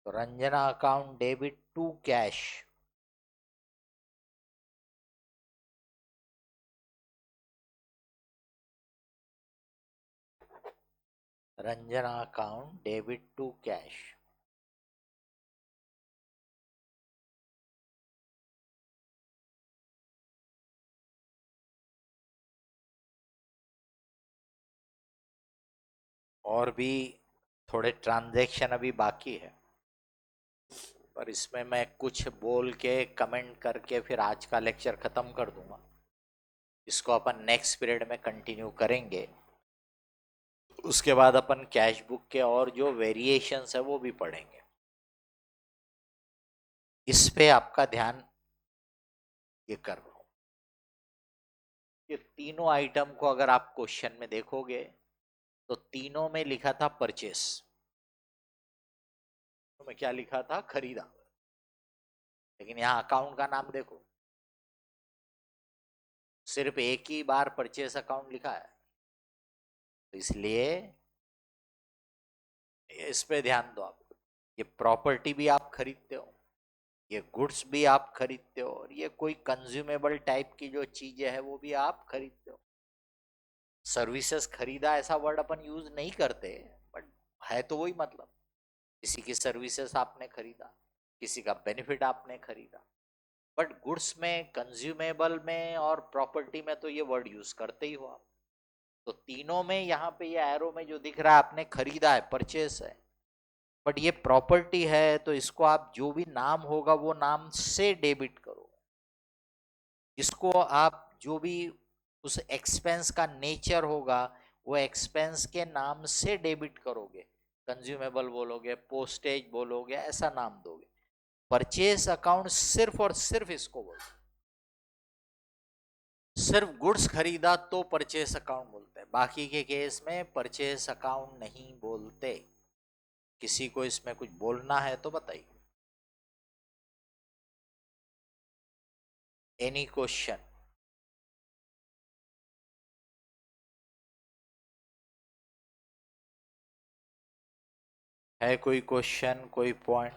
तो Ranjana account debit to cash. Ranjana account debit to cash. और भी थोड़े ट्रांजैक्शन अभी बाकी है, पर इसमें मैं कुछ बोल के कमेंट करके फिर आज का लेक्चर खत्म कर दूंगा। इसको अपन नेक्स्ट पीरियड में कंटिन्यू करेंगे। उसके बाद अपन कैश बुक के और जो वेरिएशंस है वो भी पढ़ेंगे। इस पे आपका ध्यान ये कर रहा हूं। ये तीनों आइटम को अगर आप क्वेश्चन में देखोगे तो तीनों में लिखा था परचेस, तो मैं क्या लिखा था? खरीदा। लेकिन यहाँ अकाउंट का नाम देखो, सिर्फ एक ही बार परचेस अकाउंट लिखा है, तो इसलिए इस पे ध्यान दो आप। ये प्रॉपर्टी भी आप खरीदते हो, ये गुड्स भी आप खरीदते हो, और ये कोई कंज्यूमेबल टाइप की जो चीजें है वो भी आप खरीदते हो। सर्विसेज खरीदा ऐसा वर्ड अपन यूज नहीं करते, बट है तो वही मतलब। किसी की सर्विसेज आपने खरीदा, किसी का बेनिफिट आपने खरीदा। बट गुड्स में, कंज्यूमेबल में और प्रॉपर्टी में तो ये वर्ड यूज करते ही हो आप। तो तीनों में यहाँ पे ये एरो में जो दिख रहा है आपने खरीदा है, परचेस है, बट ये प्रॉपर्टी है, तो इसको आप जो भी नाम होगा वो नाम से डेबिट करो। इसको आप जो भी उस एक्सपेंस का नेचर होगा वो एक्सपेंस के नाम से डेबिट करोगे। कंज्यूमेबल बोलोगे, पोस्टेज बोलोगे, ऐसा नाम दोगे। परचेस अकाउंट सिर्फ और सिर्फ इसको बोलते, सिर्फ गुड्स खरीदा तो परचेस अकाउंट बोलते हैं, बाकी के केस में परचेस अकाउंट नहीं बोलते। किसी को इसमें कुछ बोलना है तो बताइए। Any question? है कोई क्वेश्चन, कोई पॉइंट?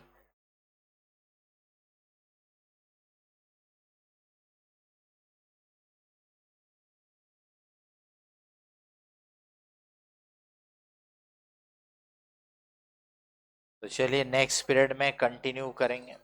तो चलिए नेक्स्ट पीरियड में कंटिन्यू करेंगे।